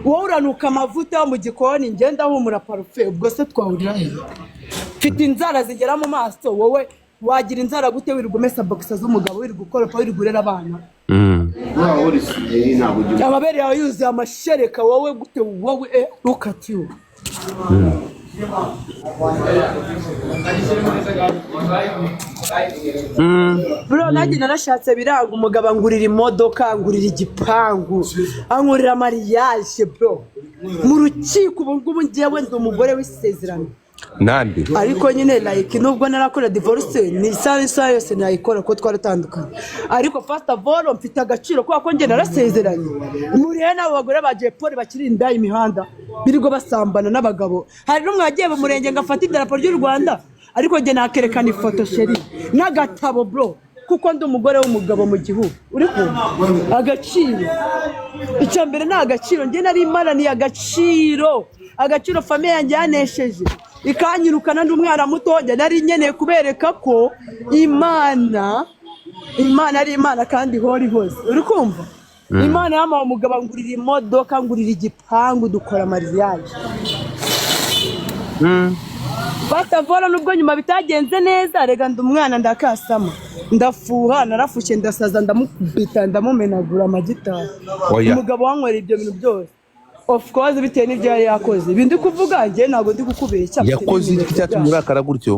A: wowe uranuka amavuta mu gikoni ngenda humura parufe ubwo se twahurira he mfite inzara zigera mu maso wowe wagira inzara gute wirigumesa boxa z'umugabo wiri gukoropa wiri gurera abana amabere yawe yuzuye amashereka wowe gute wowe look at you bro nanjye narashatse biranga umugabo angurira imodoka angurira igipangu angurira mariage bro mu rukiko ubu ngubu ngewe ndi umugore w'isezerano
B: nande
A: ariko nyine like nubwo narakora divorce ni isaha yose nayikora ko twaratandukanye ariko first of all mfite agaciro kuko ko nge narasezeranye murihe n'abo bagore ba Jay Polly bakirinda imihanda birirwa basambana n'abagabo hari n'umwe yagiye mu murenge ngafata idarapo ry'u Rwanda ariko nge nakerekana ifoto sheri n'agatabo bro kuko ndi umugore w'umugabo mu gihugu uri kumva agaciro icya mbere ni agaciro nge nari imaraniye agaciro famille yanjye yanesheje ikanyirukana ndi umwana muto njye nari nkeneye kubereka ko Imana ari Imana kandi hori hose uri kumva Imana yamaye umugabo angurira imodoka ngurira igipangu dukora mariage batavora nubwo nyuma bitagenze neza rega ndi umwana ndakasama ndafuha narafushe ndasaza ndamukubita ndamumenagura amagitari umugabo wankorera ibyo bintu byose of course bitewe n'ibyo yari yakoze ibindi kuvuga njye ntabwo ndi gukubeshya
B: yakoze iki cyatumye urakara gutyo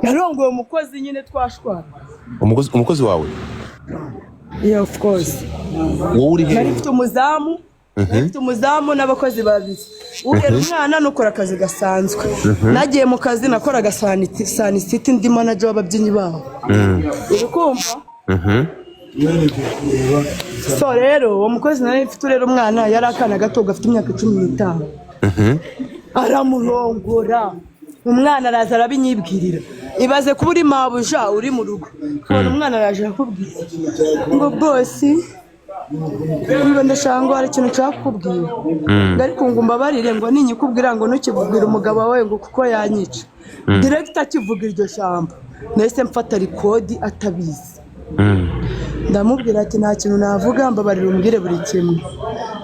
A: yarongoye umukozi nyine twashwana.
B: Umukozi wawe?
A: Yeah, of course.
B: Wowe uri he?
A: Nari mfite umuzamu n'abakozi babiri. Uhera umwana nukora akazi gasanzwe. Nagiye mu kazi nakoraga sanisiti ndi manager w'ababyinnyi baho. Urukumva? So rero uwo mukozi nari mfite rero umwana yari akana gato gafite imyaka 15. Aramurongora. Umwana araza arabinyibwirira. Ibaze kuba uri mabuja uri mu rugo. Kubona umwana araje akubwira ngo boss ngo ndashanga hari ikintu cyakubwira. Ariko ngo mbabarire ngo ninyikubwira ngo ntukibwira umugabo wawe ngo kuko yanyica. Director akivuga iryo shamba. Nahise mfata record atabizi. Ndamubwira ati nta kintu navuga mbabarira umbwire buri kimwe.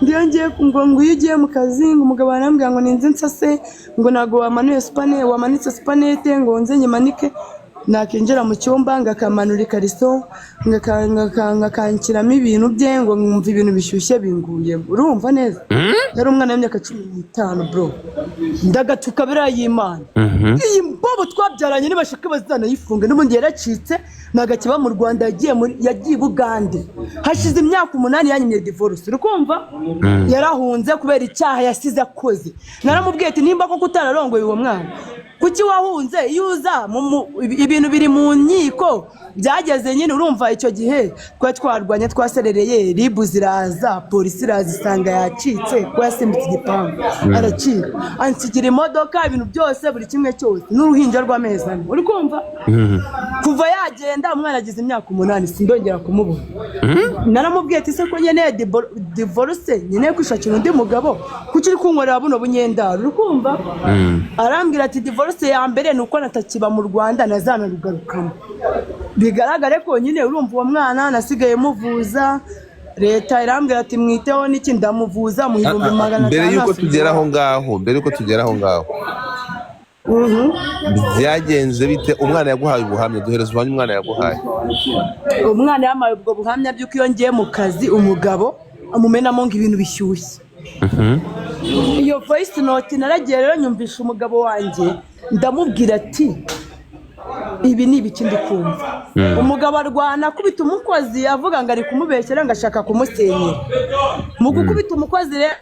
A: Ndiyongeye ngo iyo ugiye mu kazi ngo umugabo arambwira ngo ninze nsase ngo nago wamanitse supanete ngo nze nyimanike nakinjira mu cyumba ngakamanura ikariso ngakankiramo ibintu bye ngo nkumva ibintu bishyushye binguye. Urumva neza? Yari umwana w'imyaka 15 bro. Ndagatuka birayimana. Iyi mbobo twabyaranye nibashaka bazana yifunga n'ubundi yaracitse nagakiba mu Rwanda yagiye Bugande. Hashize imyaka 8 yanyimye divorce. Urukumva? Yarahunze kubera icyaha yasize akoze. Naramubwiye ati nimba ko kutararongoye uwo mwana kuki wahunze yuza ibintu biri mu nkiko byageze nyine. Urumva icyo gihe kwa twarwanye twaserereye ribu ziraza polisi irazisanga yacitse kwa yasimbutse igipangu aracika ansigira imodoka ibintu byose buri kimwe cyose n'uruhinja rw'amezi 4. Uri kumva? Kuva yagenda umwana agize imyaka 8 sindongera kumubona. Naramubwiye ati se ko nyene divorce nyine kwishakira undi mugabo kuki uri kunkorera buno bunyendaro. Uri kumva? Arambwira ati divorce ya mbere nuko natakiba mu Rwanda nazanarugarukamo. Bigaragare ko nyine urumva uwo mwana nasigaye muvuza. Leta irambwira ati mwiteho n'iki ndamuvuza mu 1500.
B: Mbere yuko tugera aho ngaho byagenze bite? Umwana yaguhaye ubuhamya, duhereza ubuhamya umwana yaguhaye.
A: Umwana yamaye ubwo buhamya by'uko iyo ngiye mu kazi umugabo amumenamo ngo ibintu bishyushye. Iyo voice note naragiye rero nyumvisha umugabo wanjye ndamubwira ati ibi ni ibiki ndi kumva. Umugabo arwana kubita umukozi avuga ngo ari kumubeshyera ngo ashaka kumusenyera. Mu gukubita umukozi rero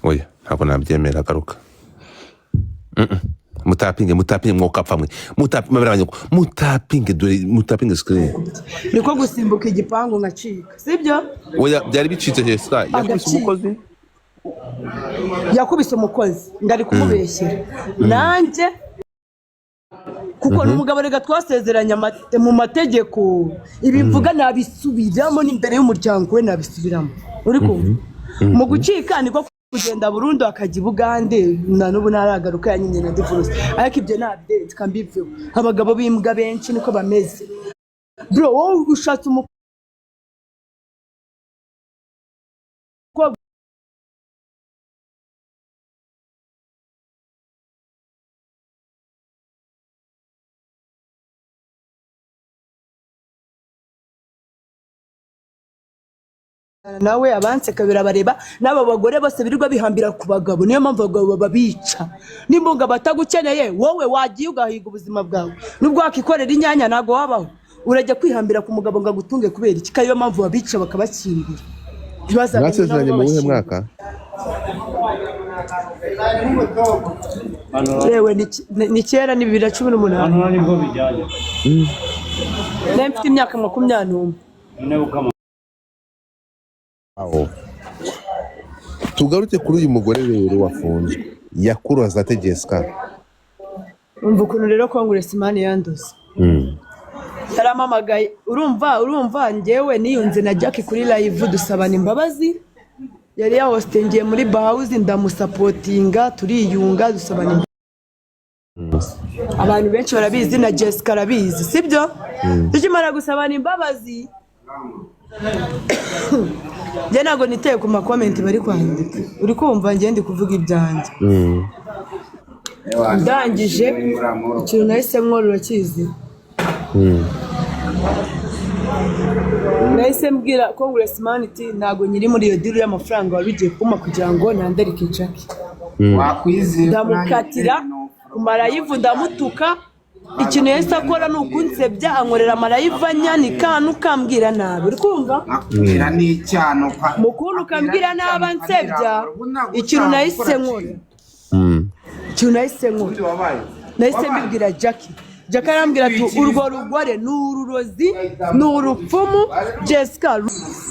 B: oya ntabwo nabyemera garuka. Mutapinge mwokapfa mwe. Mutapinge screen.
A: Niko gusimbuka igipangu ngacika. Sibyo?
B: Oya byari bicitse Jessica.
A: Yakubise umukozi ngari kumubeshyera. Nanjye kuko n'umugabo rega twasezeranya mu mategeko ibivuga nabisubiramo n'imbere y'umuryango we nabisubiramo. Uri kumva? Mu gucika niko kugenda burundu akajya Bugande na n'ubu naragaruka yanyinye na divorce. Ariko ibyo nabide kambivuye. Abagabo bimbwa benshi niko bameze. Bro wowe ushatse nawe abanseka birabareba n'aba bagore bose birirwa bihambira ku bagabo. Niyo mpamvu abagabo babica. Nimbunga batagukeneye wowe wagiye ugahiga ubuzima bwawe. Nubwo wakikorera inyanya nago wabaho urajya kwihambira ku mugabo ngo agutunge kubera iki? Kayo mpamvu babica bakabakindira.
B: Mwasezeranye mu wuhe mwaka?
A: Yewe ni kera ni 2018.
E: nibwo bijyanye.
A: Mfite imyaka 21.
B: Tugaruke kuri uyu mugore rero wafunzwe yakuroza ate Jessica?
A: Umva ukuntu rero Congressman yanduze. Yaramamagaye. Urumva njyewe niyunze na Jack kuri live dusabana imbabazi. Yari yahostingiye muri Bahouse ndamusapotinga turiyunga dusabana. Abantu benshi barabizi na Jessica arabizi, sibyo? Tukimara gusabana imbabazi njye ntago niteye ku makomenti bari kwandika. Uri kumva njye ndi kuvuga ibyanjye. Ndangije ikintu nahise mworora kizi. Nahise mbwira Congressman iti ntago nyiri muri iyo deal y'amafaranga wabigiye kuma kugira ngo nandarike Jack.
C: wakwizeye
A: ndamukatira ku marayivu ndamutuka ikintu yahise akora ni ukunsebya ankorera amarayivu anyanika n'ukambwira nabi uri kumva
C: akubwira n'icyano
A: mu kuntu ukambwira nabi ansebya ikintu nahise nkora nahise mbibwira Jackie arambwira ati urwo rugore ni ururozi ni urupfumu Jessica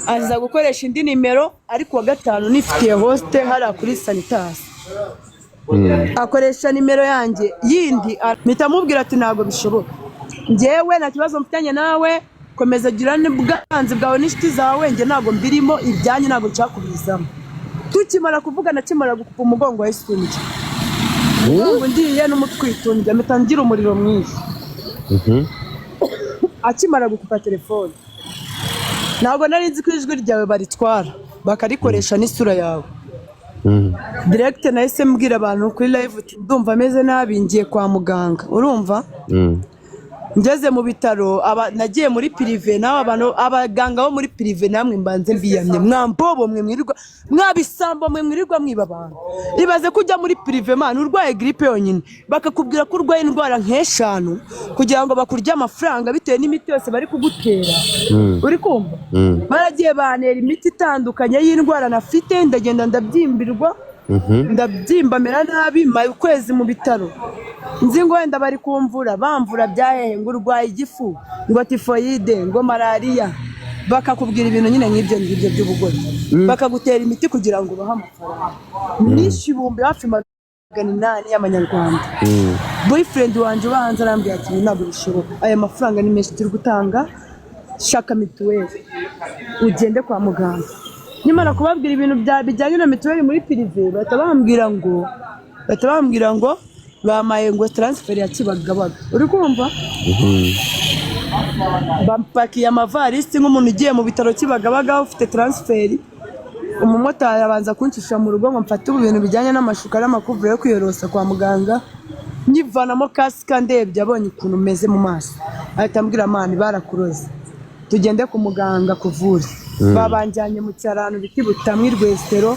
A: aza gukoresha indi nimero ariko wa gatanu nifitiye hoste hariya kuri Sanitas akoresha nimero yanjye yindi mpita mubwira ati ntabwo bishoboka njyewe nta kibazo mfitanye nawe komeza girane bwanze bwawe n'inshuti zawe njye ntabwo mbirimo ibyanyu ntabwo cyakubizamo tukimara kuvugana kimara gukupa umugongo wa Isungi ngo ndiye n'umutwitunga mpita ngira umuriro mwinshi akimara gukupa telefone ntabwo nari nzi ko ijwi ryawe baritwara bakarikoresha n'isura yawe direct nahise mbwira abantu kuri live ndumva ameze nabi ngiye kwa muganga urumva ngeze mu bitaro nagiye muri prive nawe abantu abaganga bo muri prive namwe mbanze mbiyamye mwambobo mwe mwirirwa mwabisambo mwe mwirirwa mwiba abantu ibaze kujya muri prive man urwaye grippe yonyine bakakubwira ko urwaye indwara nk'eshanu kugira ngo bakurye amafaranga bitewe n'imiti yose bari kugutera uri kumva baragiye banera imiti itandukanye y'indwara nafite ndagenda ndabyimbirwa ndabyimba mera nabi maye ukwezi mu bitaro nzi ngo wenda bari kumvura bamvura byahehe ngo urwaye igifu ngo tifoyide ngo malariya bakakubwira ibintu nyine nk'ibyo ngibyo by'ubugore bakagutera imiti kugira ngo ubahe amafaranga nishe ibihumbi hafi 800 y'amanyarwanda boyfriend wanjye ubanza arambwira ati ntabwo bishoboka aya mafaranga ni menshi turi gutanga shaka mituweli ugende kwa muganga nimara kubabwira ibintu bijyanye na mituweli muri prive batabambwira ngo bamaye ngo transfer ya Kibagabaga uri kumva bampakiye amavarisi nk'umuntu ugiye mu bitaro Kibagabaga ufite transfer umumotari abanza kuncisha mu rugo ngo mfate ibintu bijyanye n'amashuka n'amakuvure yo kwiyorosa kwa muganga nyivanamo kasika ndebye abonye ukuntu meze mu maso ahita ambwira mani barakuroze tugende ku muganga kuvura babanjyanye mu cyarano biti butamwi rwesero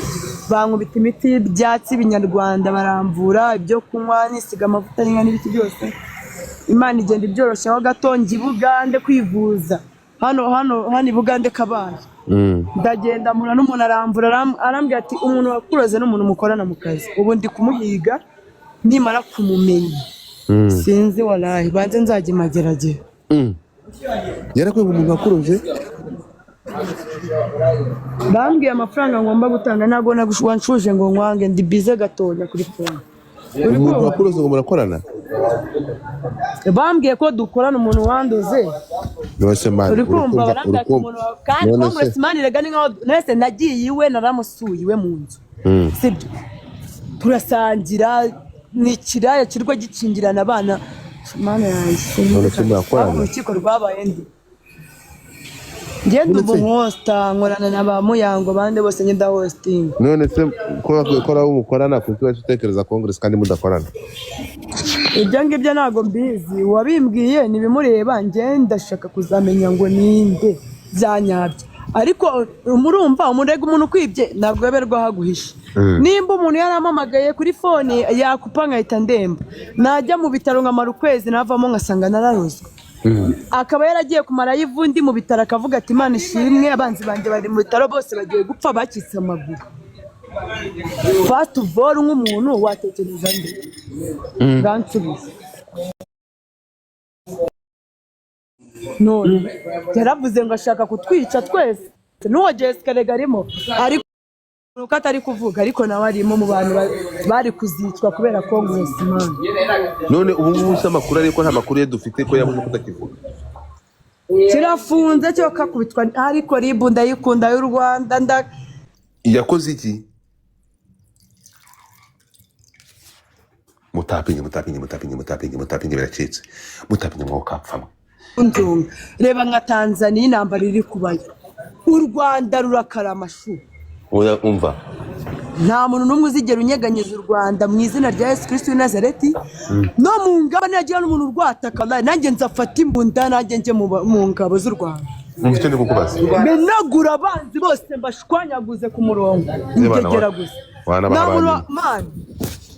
A: bankubita imiti y'ibyatsi binyarwanda baramvura ibyo kunywa nisiga amavuta n'ibiti byose Imana igenda ibyoroshyaho gato njye Bugande kwivuza hano i Bugande Kabale ndagenda mura n'umuntu aramvura arambwira ati umuntu wakuroze n'umuntu mukorana mu kazi ubu ndi kumuhiga nimara kumumenya sinzi walahi banze nzajya mageragere
B: yarakwe umuntu wakuroze
A: bambwiye amafaranga ngomba gutanga ntabwo wanshuje ngo nkwange ndi bize gatonya kuri phone
B: umuntu wakuroze ngo murakorana
A: bambwiye ko dukorana umuntu wanduze
B: nose man
A: uri kumva barambwira ko umuntu kandi congressman rega ni nkaho nese nagiye iwe naramusuye iwe mu nzu sibyo turasangira ni kiraya kirwa gikingirana abana mana yanjye
B: none murakorana
A: urukiko rwabaye ndi ngende ubu hosta nkorana na ba Muyango bande bose ngenda hosting
B: none se ko bakora umukorana kuko utekereza congress kandi mudakorana
A: ibyo ngibyo ntabwo mbizi wabimbwiye nibimureba nge ndashaka kuzamenya ngo ninde byanyabyo ariko murumva umurega umuntu kwibye ntabwo yaberwa haguhisha nimba umuntu yaramamagaye kuri phone yakupa nkahita ndemba najya mu bitaro nkamara ukwezi navamo nkasanga nararozwe akaba yaragiye kumara yivundi mu bitaro akavuga ati Imana ishimwe abanzi banjye bari mu bitaro bose bagiye gupfa bakitse amaguru fast vol nk'umuntu watekereza nde gansubiza none yaravuze ngo ashaka kutwica twese n'uwo Jessica regarimo ariko nuko atari kuvuga ariko nawe arimo mu bantu bari kuzicwa kubera congressman
B: none ubu ngubu amakuru ariko nta makuru ye dufite ko yabuze kutakivuga
A: kirafunze cyo kakubitwa ariko ribu ndayikunda y'u Rwanda
B: yakoze iki mutapinge biracitse mutapinge mwo kapfamwe
A: reba nka Tanzania intambara iri kubayo u Rwanda rurakara amashu
B: oya umva
A: nta muntu n'umwe uzigera unyeganyeza u Rwanda mu izina rya Yesu Kristo w'i Nazareti no mu ngabo nagira n'umuntu urwataka nanjye nzafata imbunda nanjye nje mu ngabo z'u Rwanda
B: mufite ndi kukubaza
A: menagura abanzi bose mbashwanyaguze ku murongo ngegera gusa
B: wana
A: man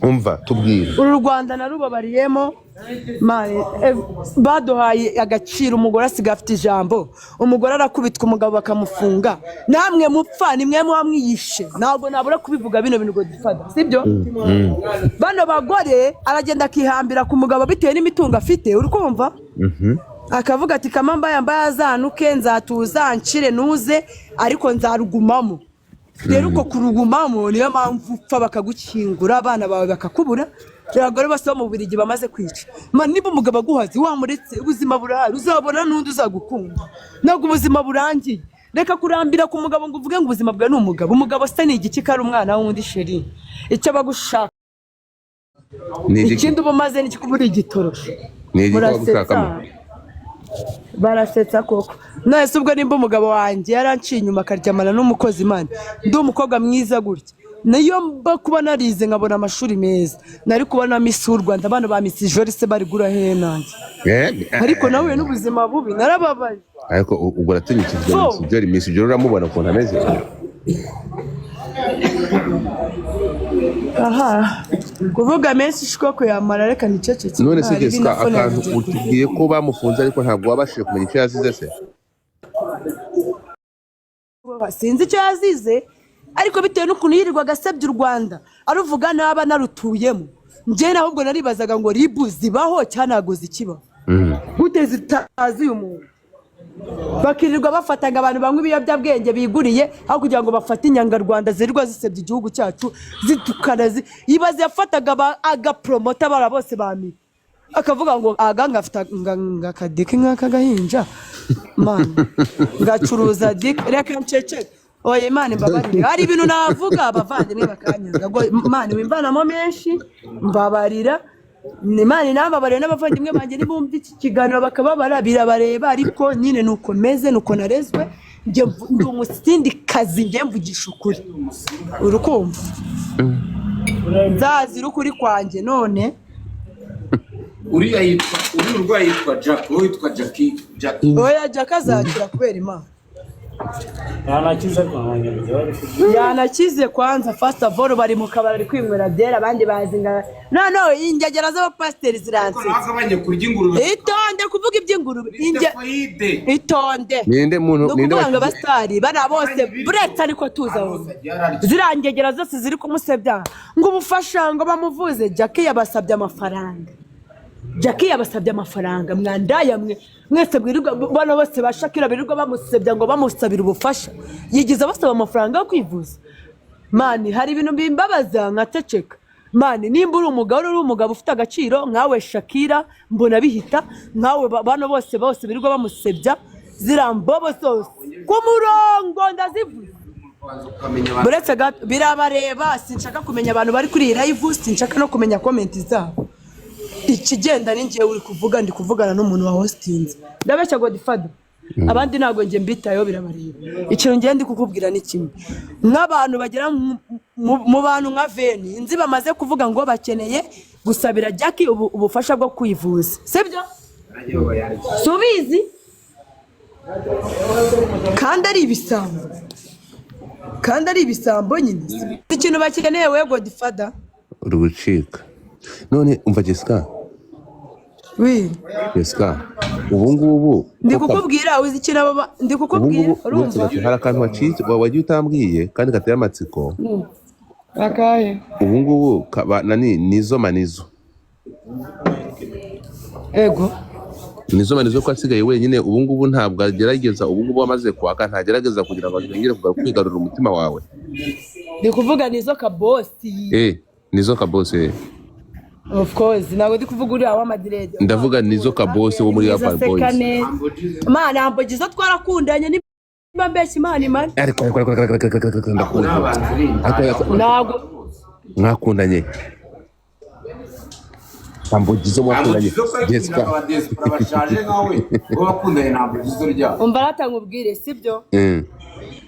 B: umva tubwire
A: uru Rwanda narubabariyemo mane baduhaye agaciro umugore asiga afite ijambo umugore arakubitwa umugabo bakamufunga namwe mupfa ni mwe mwamwiyishe ntabwo nabura kubivuga bino bintu Godfather sibyo bano bagore aragenda akihambira ku mugabo bitewe n'imitungo afite uri kumva akavuga ati kamamba yambaye azanuke nzatuza nshire nuze ariko nzarugumamo rero uko kurugumamo niyo mpamvu upfa bakagukingura abana bawe bakakubura abagore bose bo mu Bubiligi bamaze kwica niba umugabo aguhaze wamuretse ubuzima burahari uzabona n'undi uzagukunda ntabwo ubuzima burangiye reka kurambira ku mugabo ngo uvuge ngo ubuzima bwawe ni umugabo se ni igiki kari umwana wundi sheri icyo abagushaka ikindi uba umaze n'iki kubura igitorosho barasetsa koko nese ubwo nimba umugabo wanjye yaranciye inyuma akaryamana n'umukozi Imana ndi umukobwa mwiza gutya niyo mba kuba narize nkabona amashuri meza nari kubona Miss w'u Rwanda abana ba Miss Joyce bari gura he nanjye ariko nawe n'ubuzima bubi narababaye
B: ariko ubwo ratinyikije Miss Joyce uramubona ukuntu ameze
A: aha kuvuga menshi shiko yamara reka nicecetse
B: none se Jessica akantu utubwiye ko bamufunze ariko ntabwo wabashije kumenya icyo yazize se
A: sinzi icyo yazize ariko bitewe n'ukuntu yirirwaga asebya u Rwanda aruvuga naba narutuyemo njye ahubwo naribazaga ngo ribu zibaho cyanago zikibaho gute zitazi uyu muntu bakirirwa bafataga abantu bamwe ibiyobyabwenge biguriye aho kugira ngo bafate inyangarwanda zirirwa zisebya igihugu cyacu zitukana yibaze yafataga agapromota bara bose bami akavuga ngo aganga afite ngakadike nk'akagahinja man ngacuruza dik reka ncece oye Imana mbabarira hari ibintu navuga abavandimwe bakanyanga ngo Imana wimbanamo menshi mbabarira Imana nababarira n'abavandimwe banjye nibumva iki kiganiro bakababara birabareba ariko nyine nuko meze nuko narezwe njye ndi umusindikazi njye mvugisha ukuri urukumva nzazira ukuri kwanjye none
E: uriya yitwa Jack witwa Jackie
A: oya Jack azakira kubera Imana yanakize kwanza first of all bari mu kabari ari kwinywera dera abandi bazinga no ingegera z'abapasteri ziranse
E: nagabanye kurya ingurube
A: itonde kuvuga iby'ingurube itonde
B: ninde muntu
A: ninde abastari bana bose buretse ariko tuza zirangegera zose ziri kumusebya ngo ubufasha ngo bamuvuze Jackie yabasabye amafaranga mwandaya mwese bwirirwa bana bose bashakira birirwa bamusebya ngo bamusabira ubufasha yigize basaba amafaranga yo kwivuza mani hari ibintu bimbabaza nkateceka mani nimba uri umugabo ufite agaciro nkawe Shakira mbona bihita nkawe bana bose birirwa bamusebya zirambobo zose ku murongo ndazivuze buretse birabareba sinshaka kumenya abantu bari kuri live sinshaka no kumenya comment zabo ikigenda ni ngiye uri kuvuga ndi kuvugana n'umuntu wa hostinze ndabeshya Godfather abandi ntago ngiye mbitayo birabareba ikintu ngiye ndi kukubwira ni kimwe nk'abantu bagera mu bantu nka Veni nzi bamaze kuvuga ngo bakeneye gusabira Jackie ubufasha bwo kwivuza sibyo subizi kandi ari ibisambo nyine ikintu bakeneye we Godfather
B: urucika none umva Jessica Jessica ubu ngubu
A: ndikukubwira uzi ikintu ndikukubwira urumva
B: hari akantu wagiye utambwiye kandi kateye amatsiko
A: akahe
B: ubu ngubu nizo manizo
A: ego
B: nizo manizo ko asigaye wenyine ubu ngubu ntabwo agerageza ubu ngubu wamaze kwaka ntagerageza kugira ngo yongere kwigarurira umutima wawe
A: ndikuvuga nizo kabosi
B: nizo kabosi
A: of course ntabwo ndi kuvuga uriya w'amadirede
B: ndavuga nizo kabosi wo muri Urban Boys
A: Imana ambogiza twarakundanye nimba mbeshya Imana
B: ariko ndakunda
A: ntabwo
B: mwakundanye ambogizo mwakundanye Jessica
E: bashaje nkawe ngo bakundanye ntabwo gizo rya
A: umva ratangubwire sibyo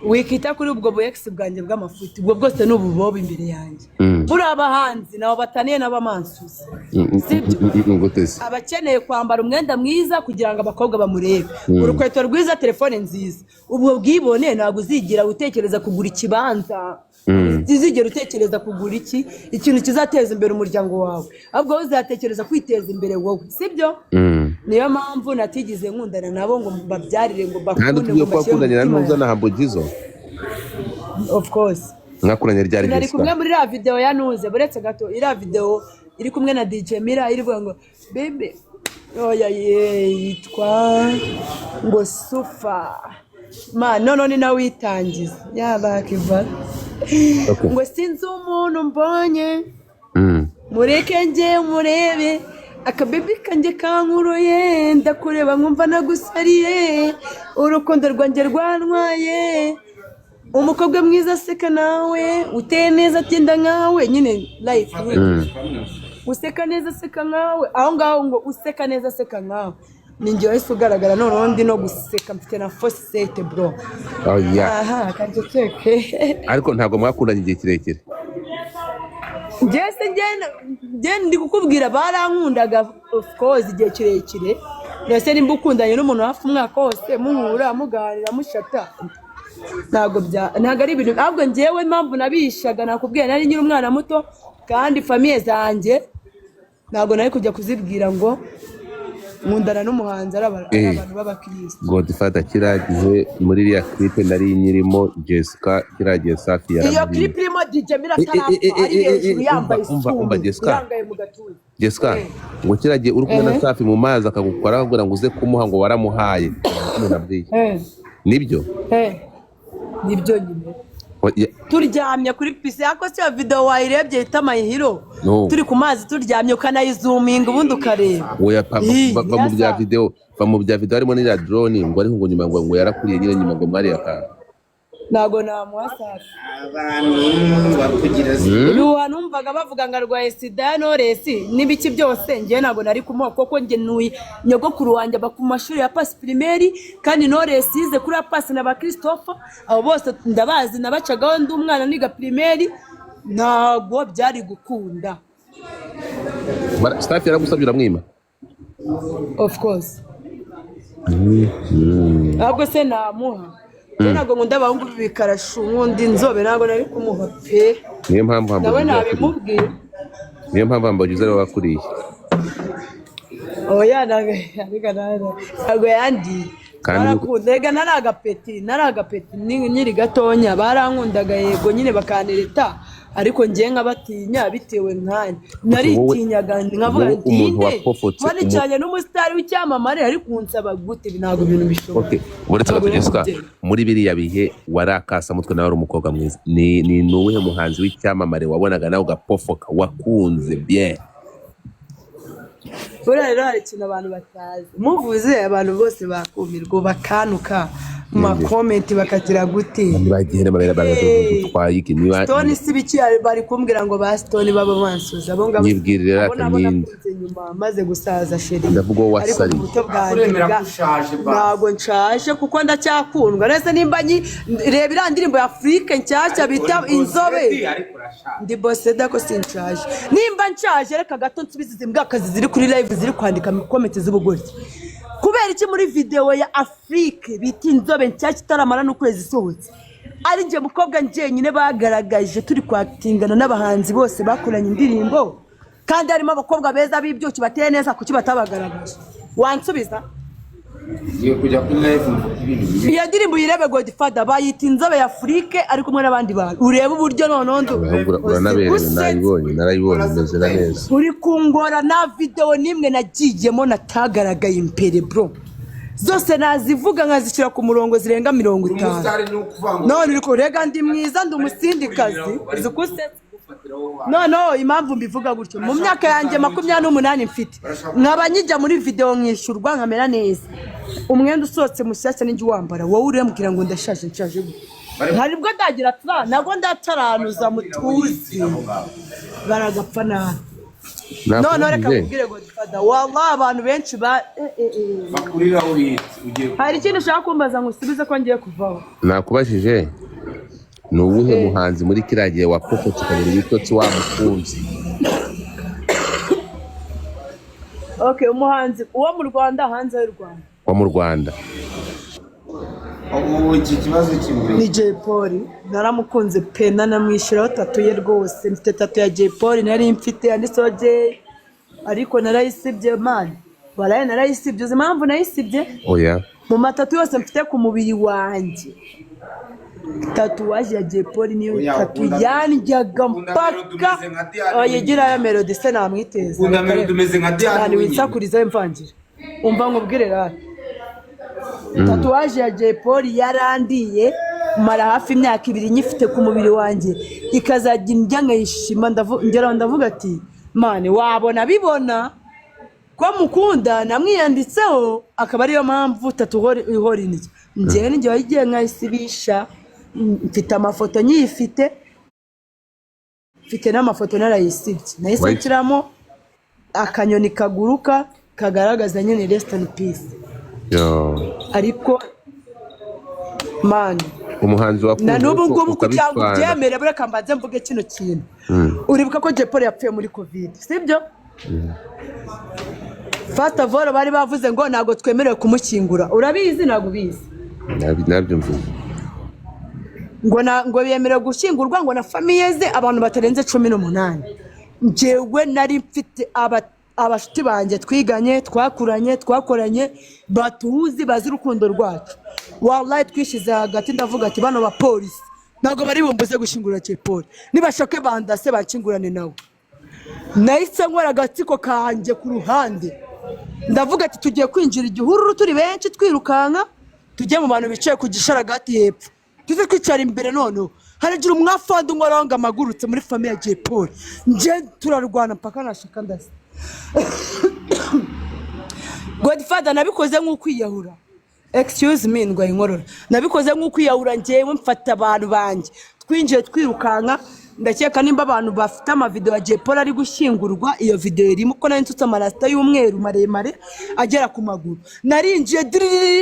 A: wikita kuri ubwo buyex bwanjye bw'amafuti ubwo bwose n'ububobo imbere yanjye buri abahanzi nabo bataniye n'abamansuzi sibyo abakeneye kwambara umwenda mwiza kugira ngo abakobwa bamurebe urukweto rwiza telefone nziza ubwo bwibone ntabwo uzigira utekereza kugura ikibanza Uzigera utekereza kugura ikintu kizateza imbere umuryango wawe, ahubwo uzatekereza kwiteza imbere wowe, sibyo? Niyo mpamvu natigize nkundana nabo ngo mbabyarire ngo bakunde
B: kandi tugiye kubakundanye na Nuza na Humble Jizzo.
A: Of course
B: Mwakuranye ryari
A: nari
B: Jessica?
A: kumwe muri la video ya Nuze, buretse gato ira video iri kumwe na DJ Mira irivuga ngo bebe oya yitwa ngo Sufa none nawe witangiza yaba kiva ngo sinzi umuntu mbonye mureke nje murebe akabebi kanjye kankuruye ndakureba nkumva nagusariye urukundo rwanjye rwantwaye umukobwa mwiza aseka nawe uteye neza atinda nkawe nyine life useka neza aseka nkawe aho ngaho ngo useka neza aseka nkawe ninjye wese ugaragara noneho ndi no guseka mfite na fosete bro. Aha kanjye keke
B: ariko ntabwo mwakundanye igihe kirekire.
A: Njye ndi kukubwira barankundaga of course igihe kirekire, ndetse nimba ukundanye n'umuntu hafi umwaka wose muhura muganira mushata ntabwo ari ibintu, ahubwo njyewe impamvu nabishaga nakubwiye nari nyiri umwana muto kandi famiye zanjye ntabwo nari kujya kuzibwira ngo nkundana n'umuhanzi ari abantu b'abakirisitu.
B: Godfather kiragize muri iriya clip nari nyirimo Jessica kiragiye Safi
A: yaramuye. Iyo clip irimo DJ Mira tarapfa ari hejuru yambaye isume yangaye mu gatuza.
B: Jessica ngo kiragiye uri kumwe na Safi mu mazi akagukora akubwira ngo uze kumuha ngo waramuhaye. Nibyo?
A: Nibyo nyine. Turyamye kuri pisi yako se video wayirebye ita My Hero turi ku mazi turyamye ukanayizuminga ubundi ukareba.
B: Oya va mu bya video harimo n'ira drone ngo ari ngo nyuma ngo yarakuriye nyine nyuma ngo mwari yakanga.
A: Nago namuhasaga
C: abantu bakugira
A: uyu numvaga bavuga ngo arwaye sida Knowless n'ibiki byose ngiye nago nari kumuha koko nge nuyi nyogokuru wanjye aba ku mashuri ya pass primaire kandi Knowless yize kuri pass na ba Christopher abo bose ndabazi nabacagaho ndi umwana niga primaire ntabwo byari gukunda.
B: Staff yaragusabye uramwima?
A: Of course ahubwo se namuha ntabwo nkunda abahungu b'ibikarashu nk'undi nzobe ntabwo nari kumuha pe.
B: Niyo mpamvu
A: nawe nabimubwiye.
B: Niyo mpamvu Humble Jizzo ariwe wakuriye.
A: Oya ntabwo yandi barakundega nari agapeti nyiri gatonya barankundaga yego nyine bakanereta ariko ngiye nkabatinya bitewe nkanya naritinyaga nkavuga ntinde bari cyane n'umusitari w'icyamamare ari kunsaba gute ntabwo ibintu bishoboka.
B: Uretse Jessica muri biriya bihe warakasa mutwe nawe ari umukobwa mwiza ni nuwuhe muhanzi w'icyamamare wabonaga nawe ugapofoka wakunze bien?
A: Buriya rero hari ikintu abantu batazi muvuze abantu bose bakumirwa bakanuka mu makomenti bakagira gute
B: bagihera baratwaye iki niba
A: Stone sibiki bari kumbwira ngo ba Stone baba bansuza abo ngabo
B: nyibwirira akaninde
A: nyuma maze gusaza sheri
B: ndavuga wasari
A: ntabwo nshaje kuko ndacyakundwa nese nimba reba iriya ndirimbo ya Afrique nshyashya bita Inzobe ndi boseda ko sinshaje nimba nshaje reka gato nsubize imbwakazi ziri kuri live ziri kwandika mu comment z'ubugoryi kubera iki muri video ya Afrique bita Inzobe nshyashya itaramara n'ukwezi isohotse ari nje mukobwa nje nyine bagaragaje turi kwatingana n'abahanzi bose bakoranye indirimbo kandi harimo abakobwa beza b'ibyuki bateye neza kuki batabagaragaje wansubiza
C: iyo kujya kuri live
A: iyo ndirimbo yirebe Godfather bayita Inzobe ya Afrique ari kumwe n'abandi bantu urebe uburyo nonondo
B: narayibonye meze neza
A: uri kungora na video nimwe nagiyemo natagaragaye imbere bro zose nazivuga nkazishyira ku murongo zirenga 50 none uri kurega ndi mwiza ndi umusindikazi izukuse no impamvu mbivuga gutyo mu myaka yanjye 28 mfite nkaba njya muri video nkishurwa nkamera neza umwenda usohotse mushyashya n'ingi wambara wowe urembwira ngo ndashaje haribwo ndagira tra nago ndataranuza mutuzi baragapfa nabi none reka kubwire Godfather wallahi abantu benshi
E: bakurira ugiye
A: hari ikintu ushaka kumbaza ngo usubize ko ngiye kuvaho
B: nakubashije ni uwuhe muhanzi muri kiragiye wapofotse kabiri witotsi wa mukunzi?
A: Okay umuhanzi uwo mu Rwanda hanze y'u Rwanda
B: wa mu Rwanda
E: ubu iki kibazo kimwe
A: ni Jay Polly naramukunze pe nanamwishyiraho tatu ye rwose mfite tatu ya Jay Polly nari mfite yanditseho Jay ariko narayisibye man baraye narayisibye uzi impamvu nayisibye
B: oya
A: mu matatu yose mfite ku mubiri wanjye tatuwaje ya Jay Polly niyo tatu yanjyaga mpaka oyegira ya Melody se namwiteza
E: Ukunda Melody umeze nka Diane
A: cyane
E: wenyine.
A: winsakuriza imvangira umva nkubwire rati tatuwaje ya Jay Polly yarandiye mara hafi imyaka 2 nyifite ku mubiri wanjye ikazajya njya nkayishima ndavuga ati mane wabona bibona ko mukunda namwiyanditseho akaba ariyo mpamvu tatu ihora njyewe njye wagiye nkayisibisha mfite amafoto nyifite mfite n'amafoto narayisibye nayisibiramo akanyoni kaguruka kagaragaza nyine rest in peace ariko man
B: umuhanzi wakunze
A: na n'ubu ngubu kugira ngo byemere bureka mbanze mvuge kino kintu uribuka ko Jay Polly yapfuye muri covid sibyo fata voro bari bavuze ngo ntago twemerewe kumukingura urabizi ntago bizi
B: nabyo mvuze
A: ngo bemerewe gushingurwa ngo na famiye ze abantu batarenze 18 njyewe nari mfite abashuti banjye twiganye twakoranye batuzi bazi urukundo rwacu wallahi twishize hagati ndavuga ati bano ba polisi ntago bari bumbuze gushingura Jay Polly nibashake bandase bakingurane nawe nahise nkora agatsiko kanjye ku ruhande ndavuga ati tugiye kwinjira igihururu turi benshi twirukanka tujye mu bantu bicaye ku gisharagati hepfo tuze kwicara imbere noneho haragira umwafandi umwaranga amagurutse muri famiye ya Jay Polly nje turarwana mpaka nashaka ndase Godfather nabikoze nk'ukwiyahura excuse me ndwaye inkorora nabikoze nk'ukwiyahura njyewe mfata abantu banjye twinjiye twirukanka ndakeka nimba abantu bafite amavideo ya Jay Polly ari gushyingurwa iyo video irimo ko nari nsutse amarasta y'umweru maremare agera ku maguru narinjiye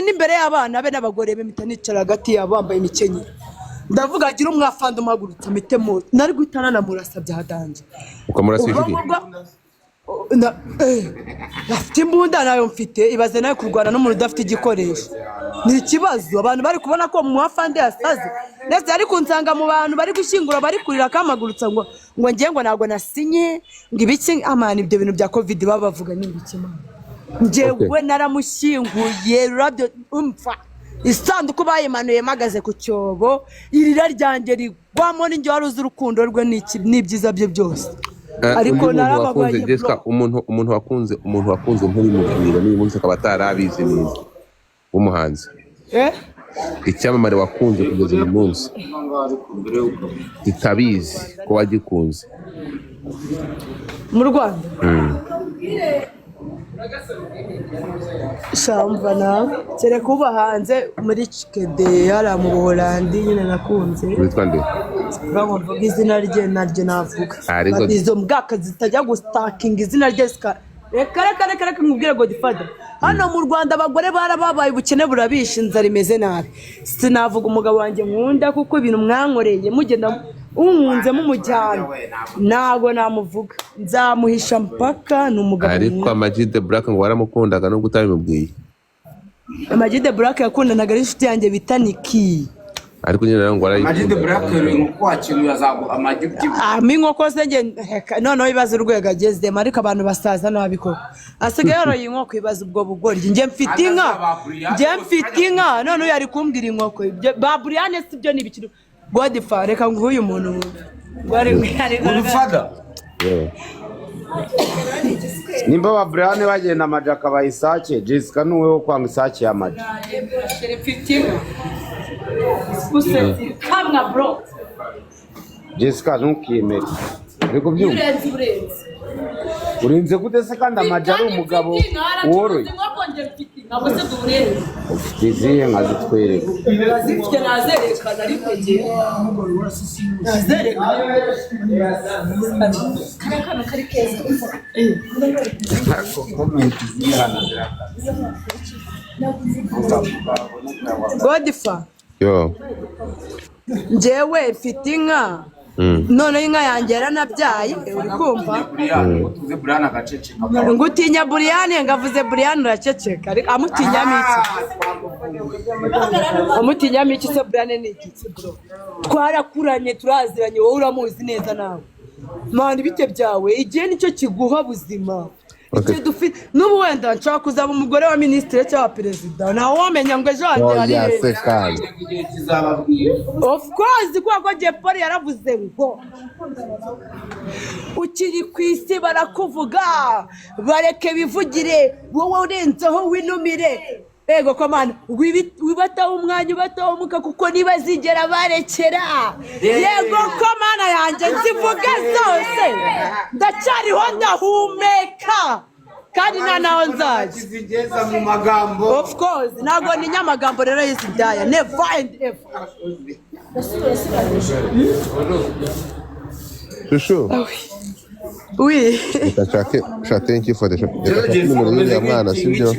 A: n'imbere y'abana be n'abagore be mpita nicara hagati yabo bambaye imikenyero ndavuga agira umwafandi umagurutse mitemo nari guhitana namurasa byahadanje
B: ukamurasa iki
A: afite imbunda nayo mfite ibaze nayo kurwana n'umuntu udafite igikoresho ni ikibazo abantu bari kubona ko mu wafande yasaze ndetse ari kunsanga mu bantu bari gushyingura bari kurira kamagurutsa ngo ngiye ngo ntago nasinye ngo ibiki amana ibyo bintu bya covid babavuga ni ibiki mana njyewe naramushyinguye rurabyo umfa isanduku bayimanuye magaze ku cyobo irira ryanjye rigwamo n'injye wari uzi urukundo rwe n'ibyiza bye byose ariko narababaye
B: Jessica umuntu wakunze nk'ubimubwira niba umunsi akaba atarabizi neza w'umuhanzi icyamamare wakunze kugeza uyu munsi itabizi ko wagikunze
A: mu Rwanda shamba nawe kereka uba hanze muri Cikede hariya mu Buholandi nyine nakunze
B: witwa nde
A: ngo mvuga izina rye naryo navuga izo mbwaka zitajya gustakinga izina rye reka nkubwire Godfather hano mu Rwanda abagore barababaye ubukene burabishe inzara imeze nabi sinavuga umugabo wanjye nkunda kuko ibintu mwankoreye mugenda umwunze mumujyana ntago namuvuga nzamuhisha mpaka n'umugabo
B: ariko Amag the Black ngo waramukundaga nubwo utabimubwiye
A: Amag the Black yakundanaga n'inshuti yanjye bita Niki
B: ariko nyine nawe ngo
E: Amag the Black ni kwakira yazago Amag
A: inkoko se nge noneho ibibazo urwego agezemo ariko abantu basaza nabiko asigaye yoroye inkoko ibibazo ubwo bugoryi njye mfite inka noneho yari kumbwira inkoko ba Brian si byo ni ibikino Godfather reka nguyu muntu
E: Godfather
C: nimba ba Brian bagenda amajaka bayisake Jessica nuwe wo kwanga isake ya maji Jessica ntukimere ariko byumva urinze gute se kandi amaji ari umugabo woroye ufite izihe nka zitwereka
A: zifite nazerekana ariko ngiye nazerekana kari keza Godfather
B: yo
A: njyewe mfite inka noneho inka yanjye yaranabyaye uri kumva
E: tuze Brian agaceceka
A: ngo utinya buriyani ngavuze buriyani uraceceka ariko amutinyamo iki amutinyamo iki se buriyani ni iki bro twarakuranye turaziranye wowe uramuzi neza nawe mani bite byawe igihe nicyo kiguha buzima n'ubu wenda nshaka kuzaba umugore wa minisitiri cyangwa perezida ntawe wamenya ngo ejo hanjye hari of course kuko Jepoli yaravuze ngo ukiri ku isi barakuvuga bareke bivugire wowe urenzeho winumire ego komana wibataho umwanya ubataho umuka kuko nibazigera barekera yego komana yanjye nzivuge zose ndacyariho ndahumeka kandi naho nzaje
E: zigeza mu magambo
A: of course ntago ni nyamagambo rero y'izidaya never and ever
B: Shushu
A: oui
B: thank you for the numero ya mwana sibyo